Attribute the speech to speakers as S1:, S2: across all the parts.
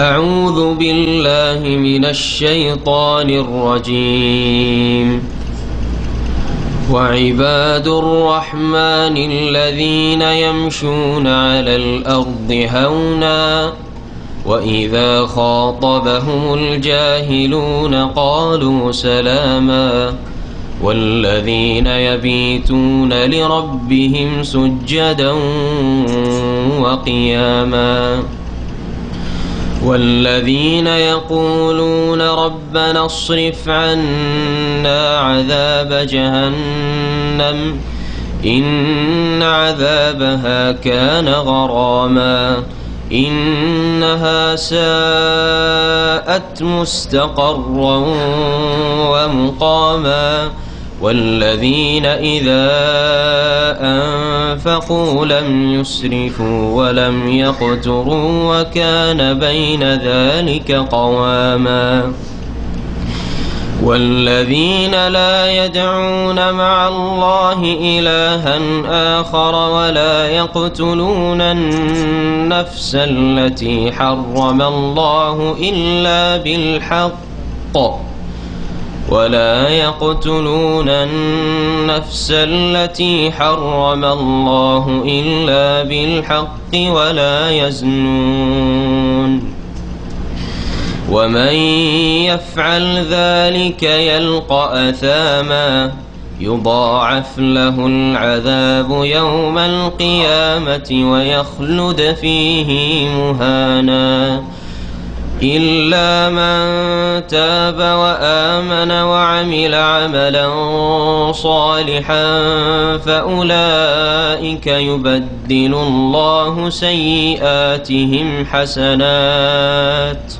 S1: أعوذ بالله من الشيطان الرجيم. وعباد الرحمن الذين يمشون على الأرض هونا وإذا خاطبهم الجاهلون قالوا سلاما والذين يبيتون لربهم سجدا وقياما والذين يقولون ربنا اصرف عنا عذاب جهنم إن عذابها كان غراما إنها ساءت مستقرا ومقاما والذين إذا أنفقوا لم يسرفوا ولم يقتروا وكان بين ذلك قواما والذين لا يدعون مع الله إلها آخر ولا يقتلون النفس التي حرم الله إلا بالحق ولا يقتلون النفس التي حرم الله إلا بالحق ولا يزنون ومن يفعل ذلك يلقى أثاما يضاعف له العذاب يوم القيامة ويخلد فيه مهانا إلا من تاب وآمن وعمل عملا صالحا فأولئك يبدل الله سيئاتهم حسنات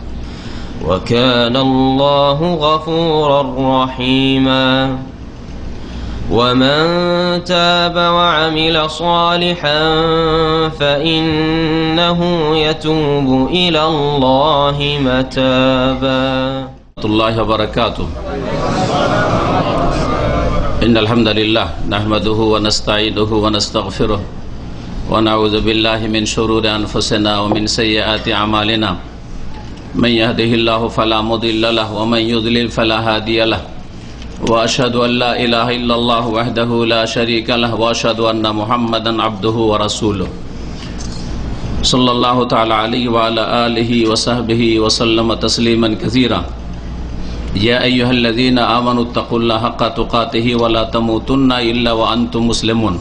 S1: وكان الله غفورا رحيما ومن تاب وعمل صالحا فإنه يتوب إلى الله متابا.
S2: الله وبركاته. إن الحمد لله نحمده ونستعينه ونستغفره ونعوذ بالله من شرور أنفسنا ومن سيئات أعمالنا من يهده الله فلا مضل له ومن يضلل فلا هادي له وأشهد أن لا إله إلا الله وحده لا شريك له وأشهد أن محمدا عبده ورسوله صلى الله تعالى عليه وعلى آله وصحبه وسلم تسليما كثيرا. يا أيها الذين آمنوا اتقوا الله حق تقاته ولا تموتن إلا وأنتم مسلمون.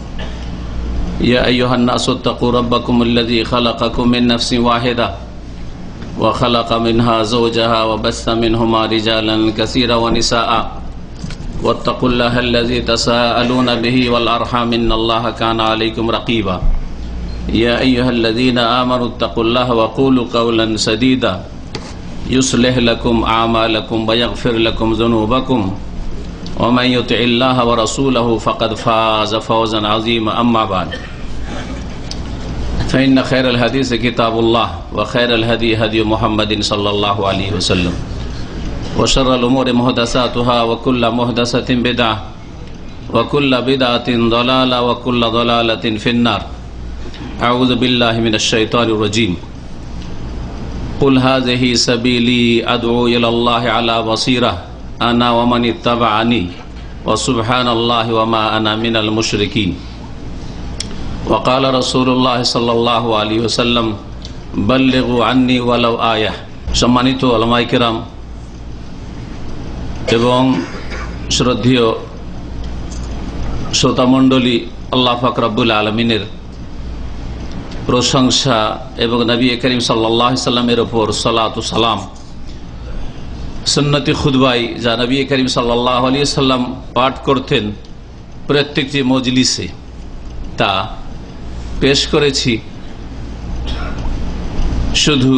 S2: يا أيها الناس اتقوا ربكم الذي خلقكم من نفس واحدة وخلق منها زوجها وبث منهما رجالا كثيرا ونساء واتقوا الله الذي تساءلون به والأرحام إن الله كان عليكم رقيبا. يا أيها الذين آمنوا اتقوا الله وقولوا قولا سديدا يصلح لكم أعمالكم ويغفر لكم ذنوبكم ومن يطع الله ورسوله فقد فاز فوزا عظيما. أما بعد فإن خير الحديث كتاب الله وخير الهدي هدي محمد صلى الله عليه وسلم وشر الأمور محدثاتها وكل محدثة بدعة وكل بدعة ضلالة وكل ضلالة في النار. أعوذ بالله من الشيطان الرجيم. قل هذه سبيلي أدعو إلى الله على بصيرة أنا ومن اتبعني وسبحان الله وما أنا من المشركين. وقال رسول الله صلى الله عليه وسلم بلغوا عني ولو آية. সম্মানিত উলামায়ে কিরাম এবং শ্রদ্ধেয় শ্রোতামণ্ডলী, আল্লাহ পাক রব্বুল আলামিনের প্রশংসা এবং নবী করিম সাল্লাল্লাহু আলাইহি সাল্লামের উপর সালাত ও সালাম সুন্নতি খুতবায় যা নবী করিম সাল্লাল্লাহু আলাইহি সাল্লাম পাঠ করতেন প্রত্যেকটি মজলিসে তা পেশ করেছি। শুধু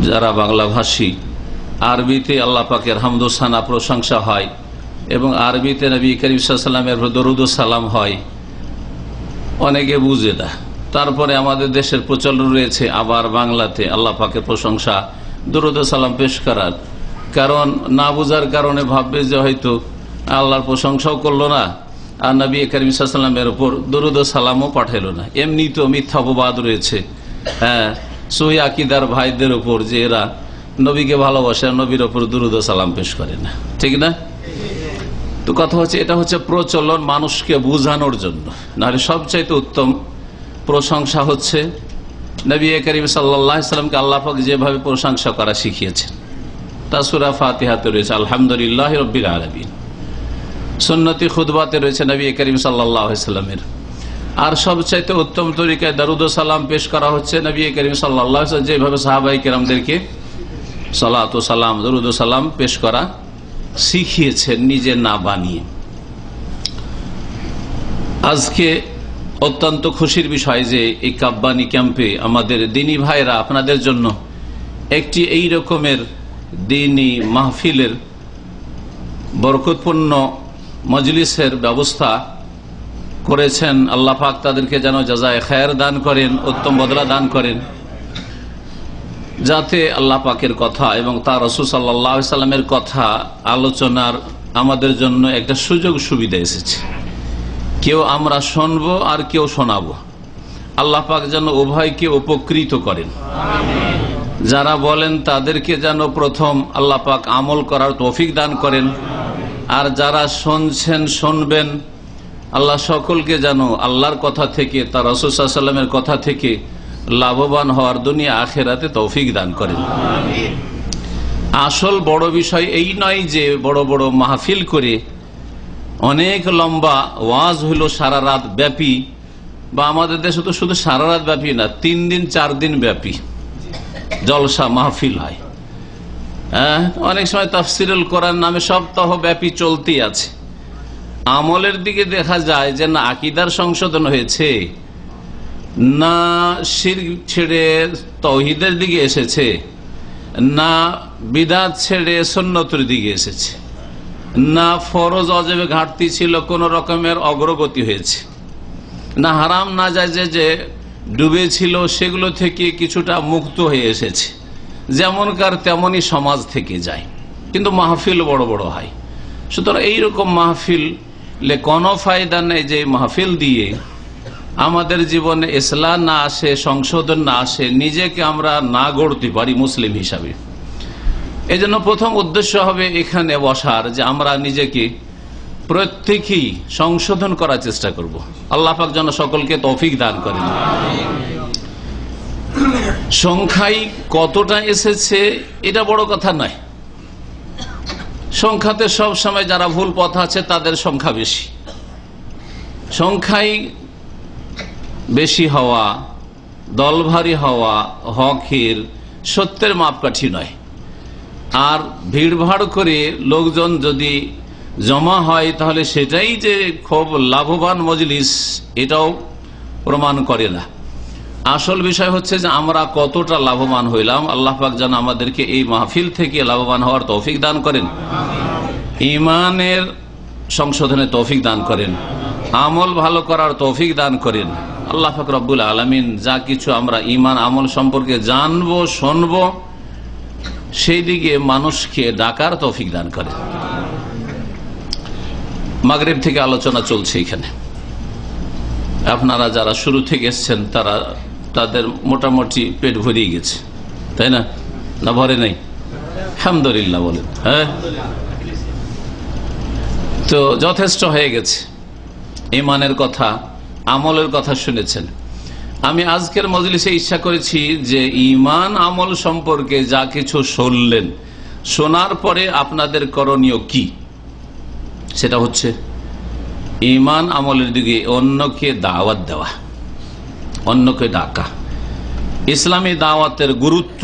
S2: যারা বাংলাভাষী আরবিতে আল্লাহ পাকের হামদ ও সানা প্রশংসা হয় এবং আরবিতে নবী করিম সাল্লাল্লাহু আলাইহি সাল্লামের দরুদ ও সালাম হয়, অনেকে বুঝে না। তারপরে আমাদের দেশের প্রচলন রয়েছে আবার বাংলাতে আল্লাহ পাকের প্রশংসা দরুদ ও সালাম পেশ করার, কারণ না বুঝার কারণে ভাববে যে হয়তো আল্লাহর প্রশংসাও করলো না আর নবী করিম সাল্লাল্লাহু আলাইহি ওয়াসাল্লামের উপর দরুদ ও সালামও পাঠাইলো না। এমনি তো মিথ্যা অপবাদ রয়েছে। সহি আকীদার ভাইদের উপর যে এরা নবীকে ভালোবাসে, নবীর ওপর দুরূদ ও সালাম পেশ করে না, ঠিক না? তো কথা হচ্ছে এটা হচ্ছে প্রচলন মানুষকে বুঝানোর জন্য। নাহলে সবচাইতে উত্তম প্রশংসা হচ্ছে নবী করিম সাল্লাল্লাহু আলাইহি সাল্লামকে আল্লাহ পাক যেভাবে প্রশংসা করা শিখিয়েছেন। তা সূরা ফাতিহাতে রয়েছে আলহামদুলিল্লাহি রাব্বিল আলামিন, সুন্নতি খুতবাতে রয়েছে নবী করিম সাল্লাল্লাহু আলাইহি সাল্লামের। আর সবচাইতে উত্তম তরিকায় দরুদ ও সালাম পেশ করা হচ্ছে নবী করিম সাল্লাল্লাহু আলাইহি সাল্লাম যেভাবে সাহাবায়ে কেরামদেরকে সালাত ও সালাম, দরুদ ও সালাম পেশ করা শিখিয়েছেন, নিজে না বানিয়ে। আজকে অত্যন্ত খুশির বিষয় যে এই কাব্বানি ক্যাম্পে আমাদের দিনী ভাইরা আপনাদের জন্য একটি এই রকমের দিনী মাহফিলের বরকতপূর্ণ মজলিসের ব্যবস্থা করেছেন। আল্লাহ পাক তাদেরকে যেন জাযায়ে খায়ের দান করেন, উত্তম বদলা দান করেন, যাতে আল্লাহ পাকের কথা এবং তার রাসূল সাল্লাল্লাহু আলাইহি সাল্লামের কথা আলোচনার আমাদের জন্য একটা সুযোগ সুবিধা এসেছে। কেউ আমরা শুনবো আর কেউ শোনাবো। আল্লাহ পাক যেন উভয়কে উপকৃত করেন। যারা বলেন তাদেরকে যেন প্রথম আল্লাহ পাক আমল করার তৌফিক দান করেন, আর যারা শুনছেন শুনবেন আল্লাহ সকলকে যেন আল্লাহর কথা থেকে, তার রাসূল সাল্লাল্লাহু আলাইহি সাল্লামের কথা থেকে লাভবান হওয়ার দুনিয়া আখিরাতে তৌফিক দান করেন। আসল বড় বিষয় এই নয় যে বড় বড় মাহফিল করে অনেক লম্বা ওয়াজ হইল সারা রাত ব্যাপী, বা আমাদের দেশে তো শুধু সারা রাত ব্যাপী না, 3 দিন 4 দিন ব্যাপী জলসা মাহফিল হয়। অনেক সময় তাফসিরুল কোরআন নামে সপ্তাহ ব্যাপী চলতি আছে। আমলের দিকে দেখা যায় যে না আকীদার সংশোধন হয়েছে, না শিরক ছেড়ে তাওহীদের দিকে এসেছে, না বিদআত ছেড়ে সুন্নতের দিকে এসেছে, না ফরজ ওয়াজিবে ঘাটতি ছিল কোন রকমের অগ্রগতি হয়েছে, না হারাম না জায়েজে যে ডুবে ছিল সেগুলো থেকে কিছুটা মুক্ত হয়ে এসেছে। যেমনকার তেমনই সমাজ থেকে যায়, কিন্তু মাহফিল বড় বড় হয়। সুতরাং এইরকম মাহফিলে কোনো ফায়দা নেই যে মাহফিল দিয়ে আমাদের জীবনে ইসলাহ না আসে, সংশোধন না আসে, নিজেকে আমরা না গড়তে পারি মুসলিম হিসাবে। এই জন্য প্রথম উদ্দেশ্য হবে এখানে বসার যে আমরা নিজেকে প্রত্যেকেই সংশোধন করার চেষ্টা করব। আল্লাহ পাক যেন সকলকে তৌফিক দান করেন। সংখ্যায় কতটা এসেছে এটা বড় কথা নয়। সংখ্যাতে সব সময় যারা ভুল পথ আছে তাদের সংখ্যা বেশি। সংখ্যায় বেশি হওয়া, দলভারী হওয়া হকের সত্যের মাপকাঠি নয়। আর ভিড়ভাড় করে লোকজন যদি জমা হয় তাহলে সেটাই যে খুব লাভবান মজলিস এটাও প্রমাণ করে না। আসল বিষয় হচ্ছে যে আমরা কতটা লাভবান হইলাম। আল্লাহ পাক যেন আমাদেরকে এই মাহফিল থেকে লাভবান হওয়ার তৌফিক দান করেন, ঈমানের সংশোধনে তৌফিক দান করেন, আমল ভালো করার তৌফিক দান করেন। আল্লাহ পাক রব্বুল আলামিন যা কিছু আমরা ঈমান আমল সম্পর্কে জানবো শুনবো সেই দিকে মানুষকে ডাকার তৌফিক দান করেন। মাগরিব থেকে আলোচনা চলছে এখানে। আপনারা যারা শুরু থেকে এসছেন তাদের মোটামুটি পেট ভরিয়ে গেছে, তাই না? না ভরে নাই? আলহামদুলিল্লাহ বলেন। হ্যাঁ, তো যথেষ্ট হয়ে গেছে। ঈমানের কথা, আমলের কথা শুনেছেন। আমি আজকের মজলিসে ইচ্ছা করেছি যে ঈমান আমল সম্পর্কে যা কিছু শুনলেন, শোনার পরে আপনাদের করণীয় কি সেটা হচ্ছে ঈমান আমলের দিকে অন্যকে দাওয়াত দেওয়া, অন্যকে ডাকা, ইসলামী দাওয়াতের গুরুত্ব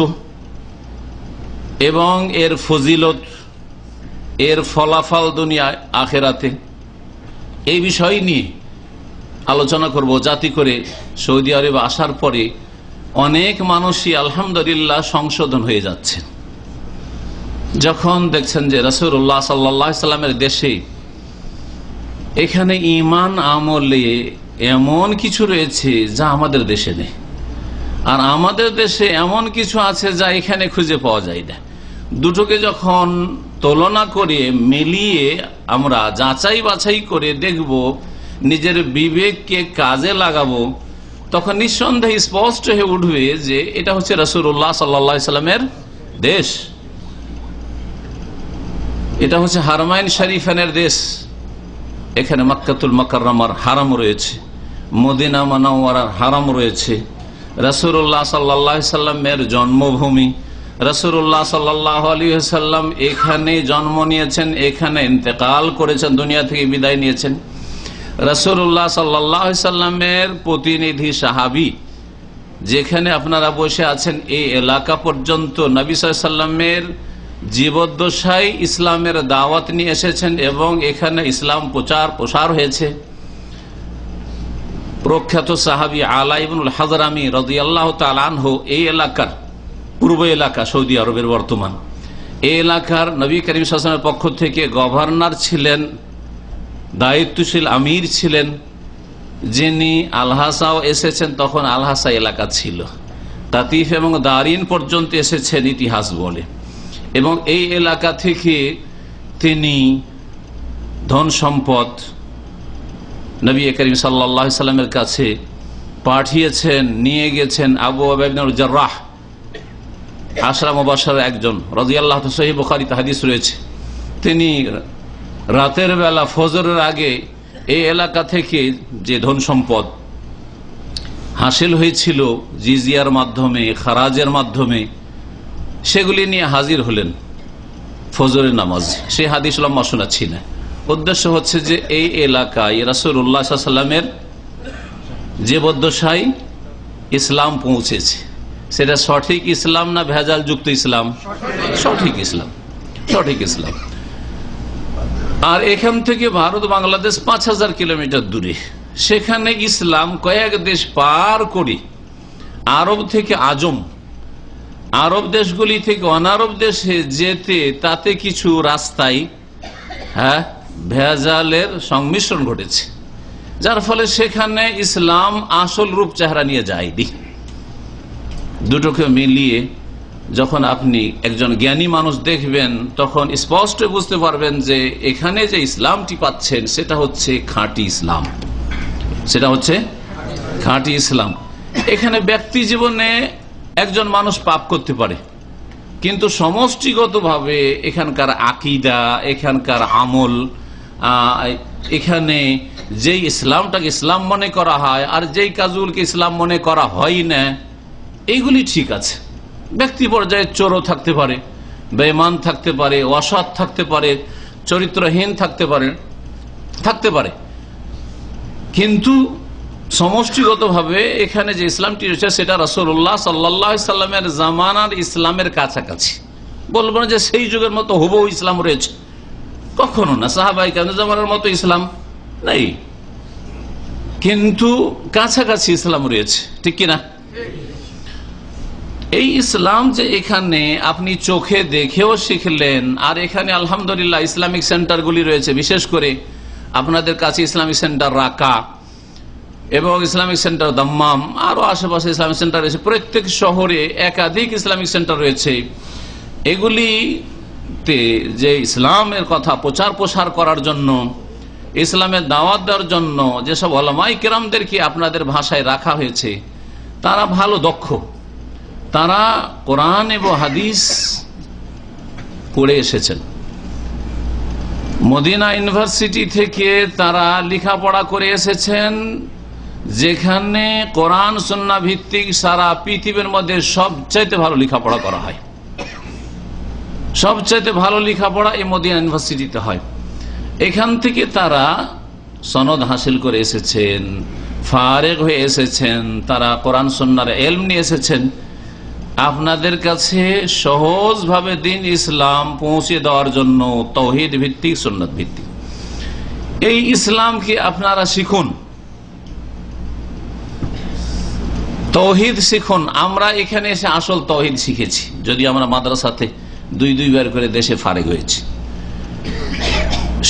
S2: এবং এর ফজিলত, এর ফলাফল দুনিয়ায় আখেরাতে, এই বিষয় নিয়ে আলোচনা করব। যাতে করে সৌদি আরবে আসার পরে অনেক মানুষই আলহামদুলিল্লাহ সংশোধন হয়ে যাচ্ছে। যখন দেখছেন যে রাসূলুল্লাহ সাল্লাল্লাহু আলাইহি সাল্লামের দেশে এখানে ঈমান আমলে এমন কিছু রয়েছে যা আমাদের দেশে নেই, আর আমাদের দেশে এমন কিছু আছে যা এখানে খুঁজে পাওয়া যায় না। দুটোকে যখন তুলনা করে মিলিয়ে আমরা যাচাই বাছাই করে দেখব, নিজের বিবেককে কাজে লাগাবো, তখন নিঃসন্দেহে স্পষ্ট হয়ে উঠবে যে এটা হচ্ছে রাসূলুল্লাহ সাল্লাল্লাহু আলাইহি সাল্লামের দেশ, এটা হচ্ছে হারমাইন শরীফানের দেশ। এখানে মক্কাতুল মুকাররমার হারাম রয়েছে, মদিনা মুনাওয়ারার হারাম রয়েছে, রাসূলুল্লাহ সাল্লাল্লাহু আলাইহি সাল্লামের জন্মভূমি। রাসূলুল্লাহ সাল্লাল্লাহু আলাইহি সাল্লাম এখানে জন্ম নিয়েছেন, এখানে ইন্তেকাল করেছেন, দুনিয়া থেকে বিদায় নিয়েছেন। রাসূলুল্লাহ সাল্লাল্লাহু আলাইহি সাল্লামের প্রতিনিধি সাহাবী যেখানে আপনারা বসে আছেন, এই এলাকা পর্যন্ত নবী সাল্লাল্লাহু আলাইহি সাল্লামের জীবদ্দশায় ইসলামের দাওয়াত নিয়ে এসেছেন এবং এখানে ইসলাম প্রসার হয়েছে। প্রখ্যাত সাহাবী আলা ইবনুল হাযরামী রাদিয়াল্লাহু তাআলা আনহু এই এলাকার পূর্ব এলাকা, সৌদি আরবের বর্তমান এই এলাকার নবী করিম সাল্লাল্লাহু আলাইহি ওয়াসাল্লামের পক্ষ থেকে গভর্নর ছিলেন, দায়িত্বশীল আমির ছিলেন। যিনি আলহাসাও এসেছেন, তখন আলহাসা এলাকা ছিল, তাতিফ এবং দারিন পর্যন্ত এসেছেন ইতিহাস বলে। এবং এই এলাকা থেকে তিনি ধন সম্পদ নবী করিম সাল্লাল্লাহু আলাইহি সাল্লামের কাছে পাঠিয়েছেন, নিয়ে গেছেন। আবু উবাইদা ইবনে জাররাহ আশরা মুবাশশার একজন রাদিয়াল্লাহু তাআলা, সহিহ বুখারীতে হাদিস রয়েছে, তিনি রাতের বেলা ফজরের আগে এই এলাকা থেকে যে ধন সম্পদ হাসিল হয়েছিল জিজিয়ার মাধ্যমে, খারাজের মাধ্যমে, সেগুলি নিয়ে হাজির হলেন ফজরের নামাজ। সেই হাদিস লম্বা শোনাচ্ছি না, উদ্দেশ্য হচ্ছে যে এই এলাকায় রাসূলুল্লাহ সাল্লাল্লাহু আলাইহি ওয়াসাল্লামের জীবদ্দশায় ইসলাম পৌঁছেছে। সেটা সঠিক ইসলাম না ভেজাল যুক্ত ইসলাম? সঠিক ইসলাম, সঠিক ইসলাম। আর এখান থেকে ভারত বাংলাদেশ 5000 কিলোমিটার দূরে, সেখানে ইসলাম কয়েক দেশ পার করে আরব থেকে আজম, আরব দেশগুলি থেকে অনারব দেশে যেতে তাতে কিছু রাস্তায় ভেজালের সংমিশ্রণ ঘটেছে, যার ফলে সেখানে ইসলাম আসল রূপ চেহারা নিয়ে যায়নি। দুটোকে মিলিয়ে যখন আপনি একজন জ্ঞানী মানুষ দেখবেন, তখন স্পষ্ট বুঝতে পারবেন যে এখানে যে ইসলামটি পাচ্ছেন সেটা হচ্ছে খাঁটি ইসলাম, সেটা হচ্ছে খাঁটি ইসলাম। এখানে ব্যক্তি জীবনে একজন মানুষ পাপ করতে পারে, কিন্তু সমষ্টিগতভাবে এখানকার আকীদা, এখানকার আমল, এখানে যেই ইসলামটাকে ইসলাম মনে করা হয় আর যেই কাজগুলোকে ইসলাম মনে করা হয় না, এইগুলি ঠিক আছে। ব্যক্তি পর্যায়ে চোরও থাকতে পারে, বেঈমান থাকতে পারে, অসৎ থাকতে পারে, চরিত্রহীন থাকতে পারে, কিন্তু সমষ্টিগতভাবে এখানে যে ইসলামটি রয়েছে সেটা রাসূলুল্লাহ সাল্লাল্লাহু আলাইহি সাল্লামের জামানার ইসলামের কাছাকাছি। বলবো না যে সেই যুগের মতো হুবহু ইসলাম রয়েছে, কখনো না। সাহাবায়ে কেরামের জামানার মতো ইসলাম নেই, কিন্তু কাছাকাছি ইসলাম রয়েছে, ঠিক কিনা? এই ইসলাম যে এখানে আপনি চোখে দেখেও শিখলেন, আর এখানে আলহামদুলিল্লাহ ইসলামিক সেন্টারগুলি রয়েছে, বিশেষ করে আপনাদের কাছে ইসলামিক সেন্টার রাকা এবং ইসলামিক সেন্টার দাম্মাম, আরো আশেপাশে ইসলামিক সেন্টার রয়েছে, প্রত্যেক শহরে একাধিক ইসলামিক সেন্টার রয়েছে। এগুলিতে যে ইসলামের কথা প্রচার প্রসার করার জন্য, ইসলামের দাওয়াত দেওয়ার জন্য যেসব উলামায়ে কেরামদেরকে আপনাদের ভাষায় রাখা হয়েছে, তারা ভালো দক্ষ, তারা কোরআন এবং হাদিস পড়ে এসেছেন। মদিনা ইউনিভার্সিটি থেকে তারা লেখাপড়া করে এসেছেন, যেখানে কোরআন সুন্নাহ ভিত্তিক সারা পৃথিবীর মধ্যে সবচাইতে ভালো লেখাপড়া করা হয়। সবচাইতে ভালো লেখাপড়া এই মদিনা ইউনিভার্সিটিতে হয়। এখান থেকে তারা সনদ হাসিল করে এসেছেন, ফারেগ হয়ে এসেছেন, তারা কোরআন সুন্নাহর ইলম নিয়ে এসেছেন। আপনাদের কাছে সহজভাবে দ্বীন ইসলাম পৌঁছে দেওয়ার জন্য তাওহীদ ভিত্তিক, সুন্নাত ভিত্তিক এই ইসলামকে আপনারা শিখুন, তাওহীদ শিখুন। আমরা এখানে এসে আসল তাওহীদ শিখেছি, যদি আমরা মাদ্রাসাতে দুইবার করে দেশে ফারেগ হয়েছি।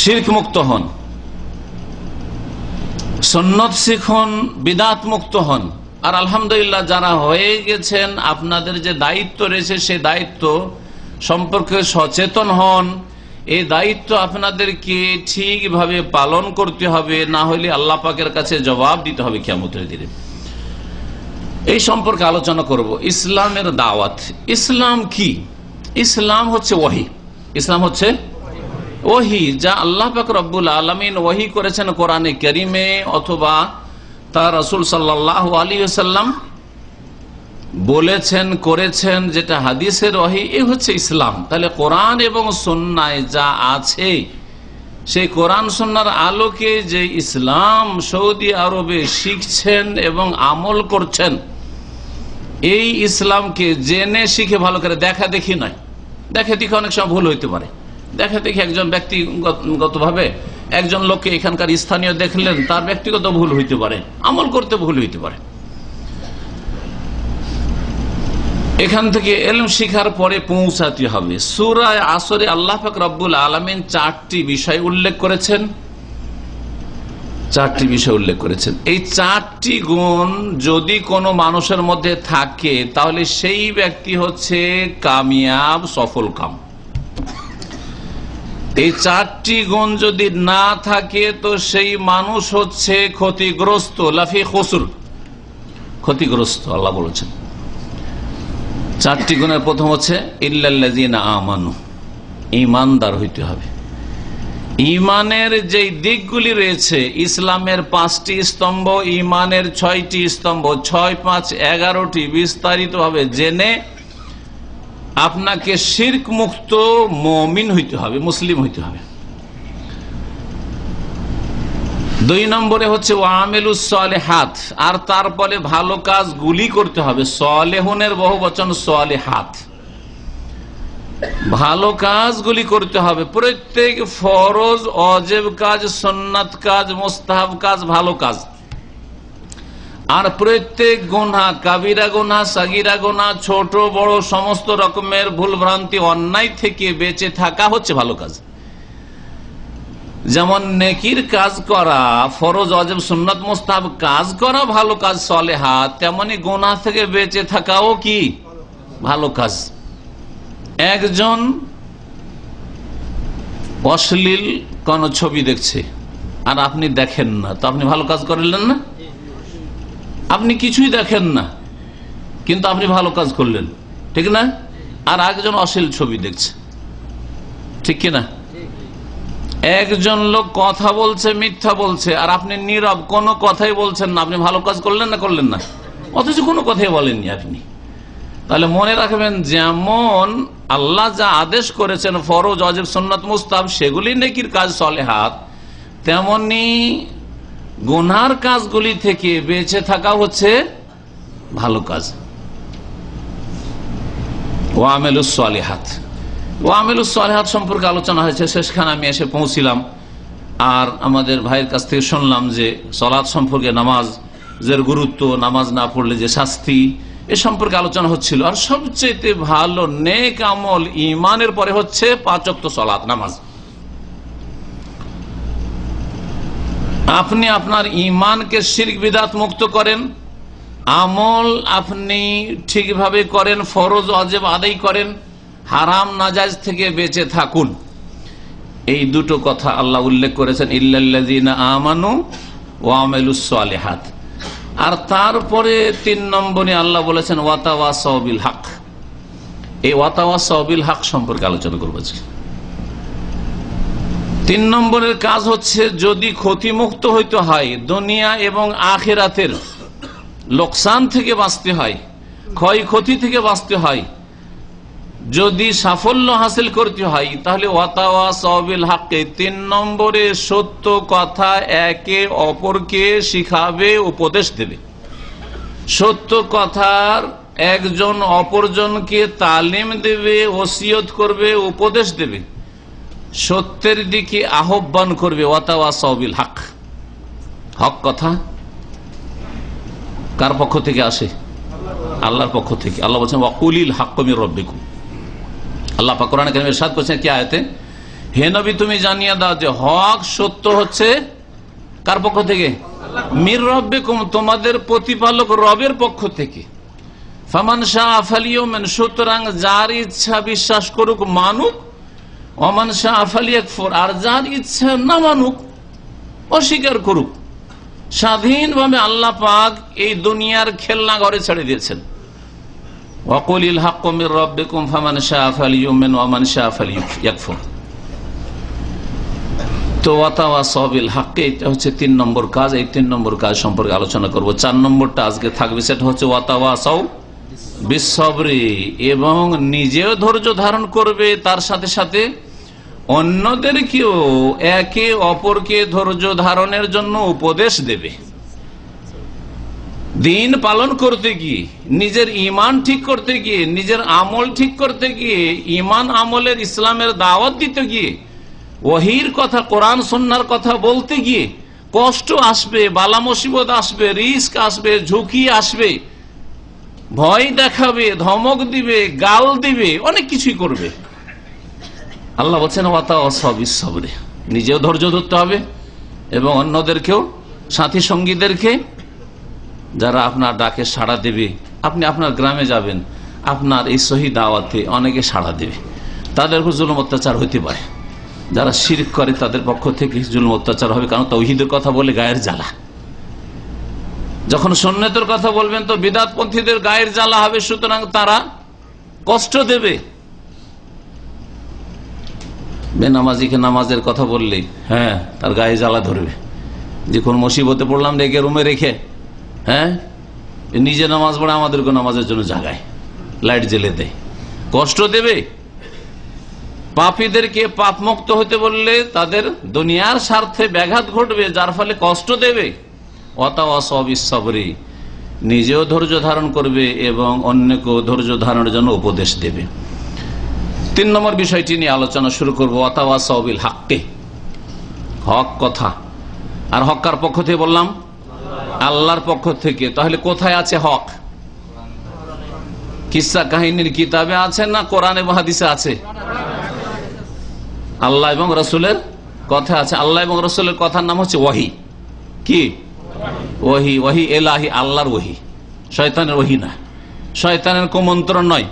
S2: শিরক মুক্ত হন, সুন্নাত শিখুন, বিদআত মুক্ত হন। আর আলহামদুলিল্লাহ যারা হয়ে গেছেন, আপনাদের যে দায়িত্ব রয়েছে সেই দায়িত্ব সম্পর্কে সচেতন হন। এই দায়িত্ব আপনাদেরকে ঠিকভাবে পালন করতে হবে, না হলে আল্লাহ পাকের কাছে জবাব দিতে হবে কিয়ামতের দিনে। এই সম্পর্কে আলোচনা করব। ইসলামের দাওয়াত। ইসলাম কি? ইসলাম হচ্ছে ওহী। ইসলাম হচ্ছে ওহী, যা আল্লাহ পাক রব্বুল আলামিন ওহী করেছেন কোরআনে কারীমে অথবা তার রাসূল সাল্লাল্লাহু আলাইহি ওয়াসাল্লাম বলেছেন, করেছেন, যেটা হাদিসের ওহী, এই হচ্ছে ইসলাম। তাহলে কোরআন এবং সুন্নায় যা আছে, সেই কোরআন সুন্নাহর আলোকে যে ইসলাম সৌদি আরবে শিখছেন এবং আমল করছেন, এই ইসলামকে জেনে শিখে ভালো করে দেখা দেখি নয়। দেখা দেখি অনেক সময় ভুল হইতে পারে। দেখা দেখি একজন ব্যক্তিগতভাবে একজন লোককে এখানকার স্থানীয় দেখলেন, তার ব্যক্তিগত ভুল হইতে পারে, আমল করতে ভুল হইতে পারে। এখান থেকে ইলম শিখার পরে পৌঁছাতে হবে। সূরা আসরে আল্লাহ পাক রব্বুল আলামিন চারটি বিষয় উল্লেখ করেছেন। এই চারটি গুণ যদি কোনো মানুষের মধ্যে থাকে, তাহলে সেই ব্যক্তি হচ্ছে কামিয়াব, সফল কাম। এই চারটি গুণ যদি না থাকে, তো সেই মানুষ হচ্ছে ক্ষতিগ্রস্ত, লাফি খুসর, ক্ষতিগ্রস্ত। আল্লাহ বলেছেন চারটি গুণের প্রথম হচ্ছে ইল্লাল্লাযিনা আমানু, ঈমানদার হইতে হবে। ঈমানের যে দিকগুলি রয়েছে, ইসলামের 5টি স্তম্ভ, ঈমানের 6টি স্তম্ভ, 6, 5, 11টি বিস্তারিতভাবে জেনে আপনাকে শিরক মুক্ত মুমিন হইতে হবে, মুসলিম হইতে হবে। 2 নম্বরে হচ্ছে ওয়ামিলুস সালিহাত, আর তারপরে ভালো কাজগুলি করতে হবে। সালেহুনের বহুবচন সালিহাত, ভালো কাজগুলি করতে হবে। প্রত্যেক ফরজ, ওয়াজিব কাজ, সুন্নাত কাজ, মুস্তাহাব কাজ, ভালো কাজ। আর প্রত্যেক গুনাহ, কাবিরা গুনাহ, সাগীরা গুনাহ, ছোট বড় সমস্ত রকমের ভুল ভ্রান্তি, অন্যায় থেকে বেঁচে থাকা হচ্ছে ভালো কাজ। যেমন নেকির কাজ করা, ফরজ, ওয়াজিব, সুন্নাত, মুস্তাহাব কাজ করা ভালো কাজ সালেহাত, তেমনি গুনাহ থেকে বেঁচে থাকাও কি ভালো কাজ। একজন অশ্লীল কোন ছবি দেখছে আর আপনি দেখেন না, তো আপনি ভালো কাজ করলেন না? আপনি কিছুই দেখেন না, কিন্তু আপনি ভালো কাজ করলেন, ঠিক না? আর একজন অশ্লীল ছবি দেখছে, ঠিক কিনা? একজন লোক কথা বলছে, মিথ্যা বলছে, আর আপনি নীরব, কোনো কথাই বলছেন না, আপনি ভালো কাজ করলেন না? করলেন না, অথচ কোনো কথাই বলেননি আপনি। তাহলে মনে রাখবেন, যেমন আল্লাহ যা আদেশ করেছেন ফরজ, ওয়াজিব, সুন্নাত, মুস্তাহাব, সেগুলি নেকির কাজ সালেহাত, তেমনি গুনার কাজগুলি থেকে বেঁচে থাকা হচ্ছে ভালো কাজ। ওয়ামিলুস সালিহাত, ওয়ামিলুস সালিহাত সম্পর্কে আলোচনা হয়েছে, শেষখানে আমি এসে পৌঁছিলাম। আর আমাদের ভাইয়ের কাছ থেকে শুনলাম যে সালাত সম্পর্কে, নামাজের গুরুত্ব, নামাজ না পড়লে যে শাস্তি, এ সম্পর্কে আলোচনা হচ্ছিল। আর সবচেয়ে ভালো নেক আমল ঈমানের পরে হচ্ছে 5 ওয়াক্ত সালাত, নামাজ। আপনি আপনার ঈমানকে শিরক বিদআত মুক্ত করেন, আমল আপনি ঠিকভাবে করেন, ফরজ ওয়াজিব আদায় করেন, হারাম নাজায়েজ থেকে বেঁচে থাকুন। এই দুটো কথা আল্লাহ উল্লেখ করেছেন, ইল্লাল্লাযিনা আমানু ওয়া আমিলুস সালিহাত। আর তারপরে 3 নম্বরে আল্লাহ বলেছেন ওয়াতাওয়াসাউ বিল হক। এই ওয়াতাওয়াসাউ বিল হক সম্পর্কে আলোচনা করব আজকে। 3 নম্বরের কাজ হচ্ছে, যদি ক্ষতিমুক্ত হইতে হয়, দুনিয়া এবং আখিরাতের লোকসান থেকে বাঁচতে হয়, ক্ষয়ক্ষতি থেকে বাঁচতে হয়, যদি সাফল্য হাসিল করতে হয়, তাহলে ওয়াতাওয়াসাউ বিল হক, 3 নম্বরে সত্য কথা একে অপরকে শিখাবে, উপদেশ দেবে। সত্য কথার একজন অপরজনকে তালিম দেবে, ওসিয়ত করবে, উপদেশ দেবে, সত্যের দিকে আহ্বান করবে। ওয়াতাওয়াসাউ বিল হক, হক কথা কার পক্ষ থেকে আসে? আল্লাহর পক্ষ থেকে। আল্লাহ বলছেন ওয়াকুলিল হাক্কু মির রাব্বিকুম। আল্লাহ পাক কোরআনে কারীমে ইরশাদ করেছেন কি আয়াতে, হে নবী তুমি জানিয়ে দাও যে হক সত্য হচ্ছে কার পক্ষ থেকে? মির রাব্বিকুম, তোমাদের প্রতিপালক রবের পক্ষ থেকে। ফামান শাআ ফালিউমিন, সুতরাং যার ইচ্ছা বিশ্বাস করুক, মানুক। ওমান শাআ ফালিয়াকফুর, আর যার ইচ্ছা না মানুক, অস্বীকার করুক। স্বাধীনভাবে আল্লাহ পাক এই দুনিয়ার খেলনা ঘরে ছেড়ে দিয়েছেন। ওয়াকুলিল হাক্কু মির রাব্বিকুম ফামান শাআ ফালইউমিন ওয়া মান শাআ ফালইয়াকফুর। তো ওয়াতাওয়াসাউ বিল হাক্কি, এটা হচ্ছে 3 নম্বর কাজ। এই 3 নম্বর কাজ সম্পর্কে আলোচনা করব। 4 নম্বরটা আজকে থাকবে, সেটা হচ্ছে ওয়াতাওয়াসাউ বিস সবরি, এবং নিজেও ধৈর্য ধারণ করবে, তার সাথে সাথে অন্যদেরকেও একে অপরকে ধৈর্য ধারণের জন্য উপদেশ দেবে। দিন পালন করতে গিয়ে, নিজের ঈমান ঠিক করতে গিয়ে, নিজের আমল ঠিক করতে গিয়ে, ঈমান আমলের ইসলামের দাওয়াত দিতে গিয়ে, ওহীর কথা, কোরআন সুন্নাহর কথা বলতে গিয়ে কষ্ট আসবে, বালা মুসিবত আসবে, রিস্ক আসবে, ঝুঁকি আসবে, ভয় দেখাবে, ধমক দিবে, গাল দিবে, অনেক কিছুই করবে। আল্লাহ বলছেন ওয়াতাওয়াসাউ বিস সবরি, নিজেও ধৈর্য ধরতে হবে এবং অন্যদেরকেও, সাথী সঙ্গীদেরকে, যারা আপনার ডাকে সাড়া দেবে। আপনি আপনার গ্রামে যাবেন, আপনার এই সহি দাওয়াতে অনেকে সাড়া দেবে, তাদের উপর জুলুম অত্যাচার হতে পারে। যারা শিরক করে তাদের পক্ষ থেকে জুলুম অত্যাচার হবে, কারণ তাওহীদের কথা বলে গায়ের জ্বালা। যখন সুন্নতের কথা বলবেন তো বিদআতপন্থীদের গায়ের জ্বালা হবে, সুতরাং তারা কষ্ট দেবে। বেনামাজিকে নামাজের কথা বললে তার গায়ে জ্বালা ধরবে, যে কোন মুসিবতে পড়লাম রেখে রুমে রেখে, নিজে নামাজ পড়ে আমাদেরকে নামাজের জন্য জাগায়, লাইট জ্বেলে দেয়, কষ্ট দেবে। পাপীদেরকে পাপ মুক্ত হতে বললে তাদের দুনিয়ার স্বার্থে ব্যাঘাত ঘটবে, যার ফলে কষ্ট দেবে। ওয়াতাওয়াসাউ বিস সবরি, নিজেও ধৈর্য ধারণ করবে এবং অন্যকেও ধৈর্য ধারণের জন্য উপদেশ দেবে। 3 নম্বর বিষয়টি নিয়ে আলোচনা শুরু করবো, ওয়াতাওয়াসাউ বিল হাক্কি, হক কথা। আর হক কার পক্ষ থেকে বললাম? আল্লাহর পক্ষ থেকে। তাহলে কোথায় আছে হক? কিসসা কাহিনীর কিতাবে আছে না কোরআন এবং হাদিসে আছে? আল্লাহ এবং রাসূলের কথা আছে। আল্লাহ এবং রাসূলের কথার নাম হচ্ছে ওহী। কি ওহী? ওহী ইলাহি, আল্লাহর ওহী, শয়তানের ওহী না, শয়তানের কুমন্ত্রণ নয়,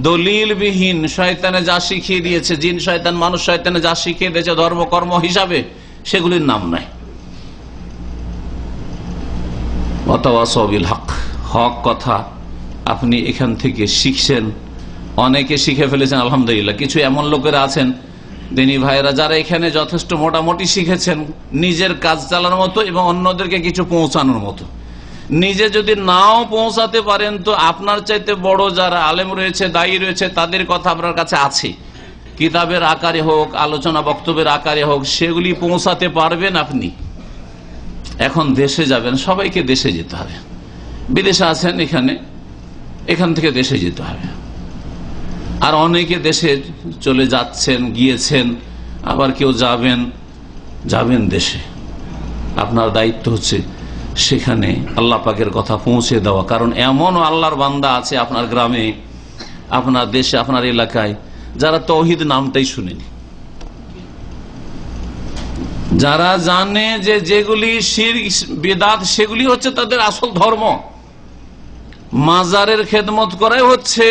S2: দলিল বিহীন শয়তানে যা শিখিয়ে দিয়েছে, জিন শয়তান মানুষ শয়তানে যা শিখিয়ে দিয়েছে ধর্ম কর্ম হিসাবে, সেগুলির নাম নাই। ওয়াতাওয়াসাউ বিল হক, হক কথা আপনি এখান থেকে শিখছেন। অনেকে শিখে ফেলেছেন আলহামদুলিল্লাহ। কিছু এমন লোকেরা আছেন দিনী ভাইরা যারা এখানে যথেষ্ট মোটামুটি শিখেছেন, নিজের কাজ চালানোর মতো এবং অন্যদেরকে কিছু পৌঁছানোর মতো। নিজে যদি নাও পৌঁছাতে পারেন তো আপনার চাইতে বড় যারা আলেম রয়েছে, দায়ী রয়েছে, তাদের কথা আপনার কাছে আছে, কিতাবের আকারে হোক, আলোচনা বক্তব্যের আকারে হোক, সেগুলি পৌঁছাতে পারবেন আপনি। এখন দেশে যাবেন, সবাইকে দেশে যেতে হবে। বিদেশে আছেন, এখান থেকে দেশে যেতে হবে। আর অনেকে দেশে চলে যাচ্ছেন, গিয়েছেন, আবার কেউ যাবেন দেশে। আপনার দায়িত্ব হচ্ছে সেখানে আল্লাহ পাকের কথা পৌঁছে দেওয়া। কারণ এমনও আল্লাহর বান্দা আছে আপনার গ্রামে, আপনার দেশে, আপনার এলাকায়, যারা তাওহীদ নামটাই শুনেনি, যারা জানে যে যেগুলি শিরক বিদআত সেগুলি হচ্ছে তাদের আসল ধর্ম। মাজারের খেদমত করাই হচ্ছে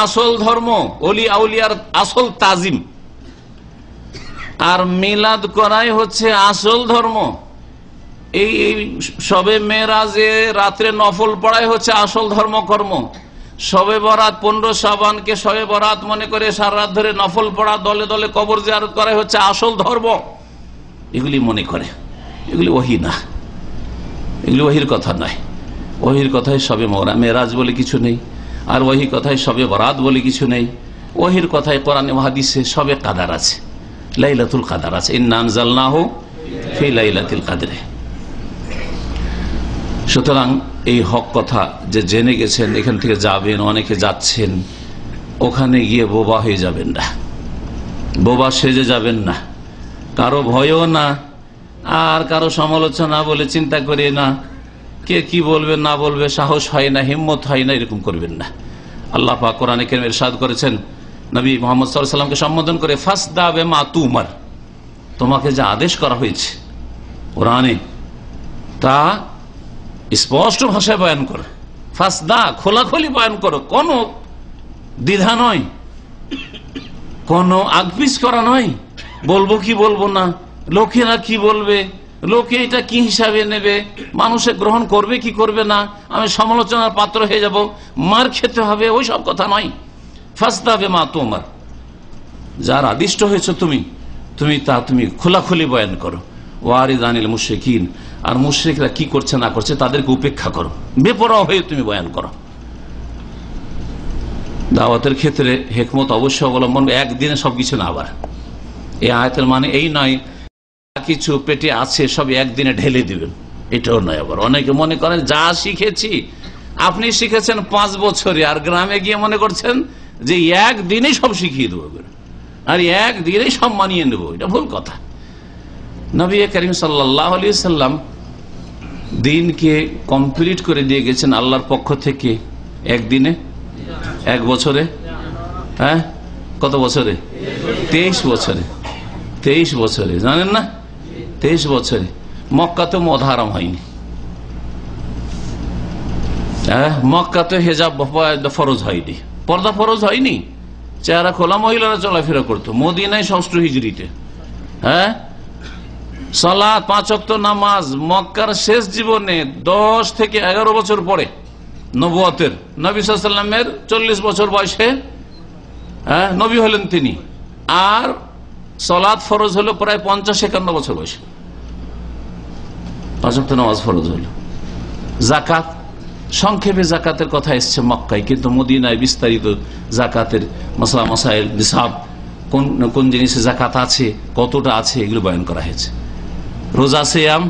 S2: আসল ধর্ম, ওলি আউলিয়ার আসল তাজিম, আর মিলাদ করাই হচ্ছে আসল ধর্ম। এই শবে মেরাজে রাত্রে নফল পড়াই হচ্ছে আসল ধর্মকর্ম। শবে বরাত 15 শাবানকে শবে বরাত মনে করে সারা রাত ধরে নফল পড়া, দলে দলে কবর জিয়ারত করাই হচ্ছে আসল ধর্ম। এগুলি মনে করে, এগুলি ওহী না, এগুলি ওহীর কথা নয়। ওহীর কথায় শবে মেরাজ বলে কিছু নেই, আর ওহী কথায় শবে বরাত বলে কিছু নেই। ওহীর কথায় কোরআন এবং হাদিসে শবে কাদার আছে, লাইলাতুল কাদার আছে, ইন্না আনজালনাহু ফি লাইলাতুল কাদরে। সুতরাং এই হক কথা যে জেনে গেছেন, এখান থেকে যাবেন, অনেকে যাচ্ছেন, ওখানে গিয়ে বোবা হয়ে যাবেন না, বোবা সেজে যাবেন না, কারো ভয়ও না, আর কারো সমালোচনা বলে চিন্তা করে না, কে কি বলবে না বলবে সাহস হয় না, হিম্মত হয় না, এরকম করবেন না। আল্লাহ পাক কোরআনে কারীমে ইরশাদ করেছেন নবী মুহাম্মদ সাল্লাল্লাহু আলাইহি ওয়াসাল্লামকে সম্বোধন করে, ফাসদা বিমা তুমার, তোমাকে যা আদেশ করা হয়েছে কোরআনে তা স্পষ্ট ভাষায় বয়ান করো। ফাসদা, খোলাখুলি বয়ান করো, কোনো দ্বিধা নয়, কোনো আগপিছ করা নয়, বলবো কি বলবো না, লোকেরা কি বলবে, লোকে এটা কি হিসাবে নেবে, মানুষে গ্রহণ করবে কি করবে না, আমি সমালোচনার পাত্র হয়ে যাব, মার খেতে হবে, ওই সব কথা নয়। ফাস্তাবে মা তোমার, যার আদিষ্ট হয়েছে তুমি খোলাখুলি বয়ান করো। ওয়ারিদানিল মুশরিকিন, আর মুশরিকরা কি করছে না করছে তাদেরকে উপেক্ষা করো, বেপরোয়া হয়ে তুমি বয়ান করো। দাওয়াতের ক্ষেত্রে হিকমত অবশ্যই অবলম্বন, একদিনে সবকিছু না। আবার এই আয়াতের মানে এই নয় কিছু পেটে আছে সব একদিনে ঢেলে দিবেন, এটাও নয়। আবার অনেকে মনে করেন যা শিখেছি, আপনি শিখেছেন 5 বছরে, আর গ্রামে গিয়ে মনে করছেন যে একদিনেই সব শিখিয়ে দেবো আর একদিনেই সব মানিয়ে নেবো, এটা ভুল কথা। নবী করিম সাল্লাল্লাহু আলাইহি সাল্লাম দিনকে কমপ্লিট করে দিয়ে গেছেন আল্লাহর পক্ষ থেকে একদিনে, 1 বছরে, হ্যাঁ কত বছরে? 23 বছরে। 23 বছরে, জানেন না? 23 বছরে। মক্কাতে মদ হারাম হয়নি, মক্কাতে হেজাব ফরজ হয়নি, পর্দা ফরজ হয়নি, চেহারা খোলা মহিলারা চলাফেরা করতো। মদিনায় 6ষ্ঠ হিজরিতে, হ্যাঁ সালাত 5 ওয়াক্ত নামাজ মক্কার শেষ জীবনে 10 থেকে 11 বছর পরে নবুয়তের, নবী সাল্লাল্লাহু আলাইহি ওয়াসাল্লামের 40 বছর বয়সে নবী হলেন তিনি, আর সালাত ফরজ হলো প্রায় 50-51 বছর বয়সে, 5 ওয়াক্ত নামাজ ফরজ হলো। যাকাত, সংক্ষেপে যাকাতের কথা এসছে মক্কায়, কিন্তু মদিনায় বিস্তারিত যাকাতের মাসলা মাসাইল, নিসাব, কোন কোন জিনিসে যাকাত আছে, কতটা আছে, এগুলো বয়ান করা হয়েছে। রোজা সিয়াম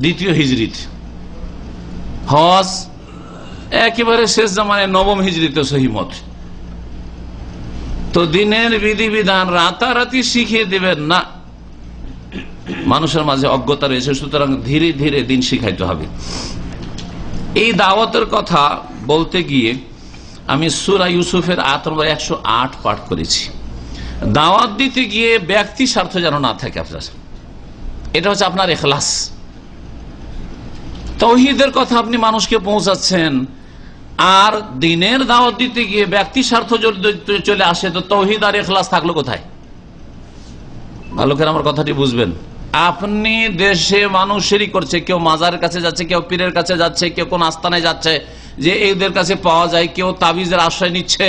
S2: 2য় হিজরিতে, হজ একেবারে শেষ জামানায় 9ম হিজরিতে সহিমত। তো দিনের বিধিবিধান রাতারাতি শিখিয়ে দেবেন না, মানুষের মাঝে অজ্ঞতা রয়েছে, সুতরাং ধীরে ধীরে দিন শিখাইতে হবে। এই দাওয়াতের কথা বলতে গিয়ে আমি সূরা ইউসুফের আয়াত নম্বর 108 পাঠ করেছি। দাওয়াত দিতে গিয়ে ব্যক্তি স্বার্থ যেন না থাকে আপনার, এটা হচ্ছে আপনার ইখলাস। তাওহীদের কথা আপনি মানুষকে পৌঁছাচ্ছেন, আর দিনের দাওয়াত দিতে গিয়ে ব্যক্তি স্বার্থ চলে আসে, তো তাওহীদ আর ইখলাস থাকলো কোথায়? ভালো করে আমার কথাটি বুঝবেন। আপনি দেশে মানুষ শিরক করছে, কেউ মাজারের কাছে যাচ্ছে, কেউ পীরের কাছে যাচ্ছে, কেউ কোন আস্তানায় যাচ্ছে যে এদের কাছে পাওয়া যায়, কেউ তাবিজের আশ্রয় নিচ্ছে,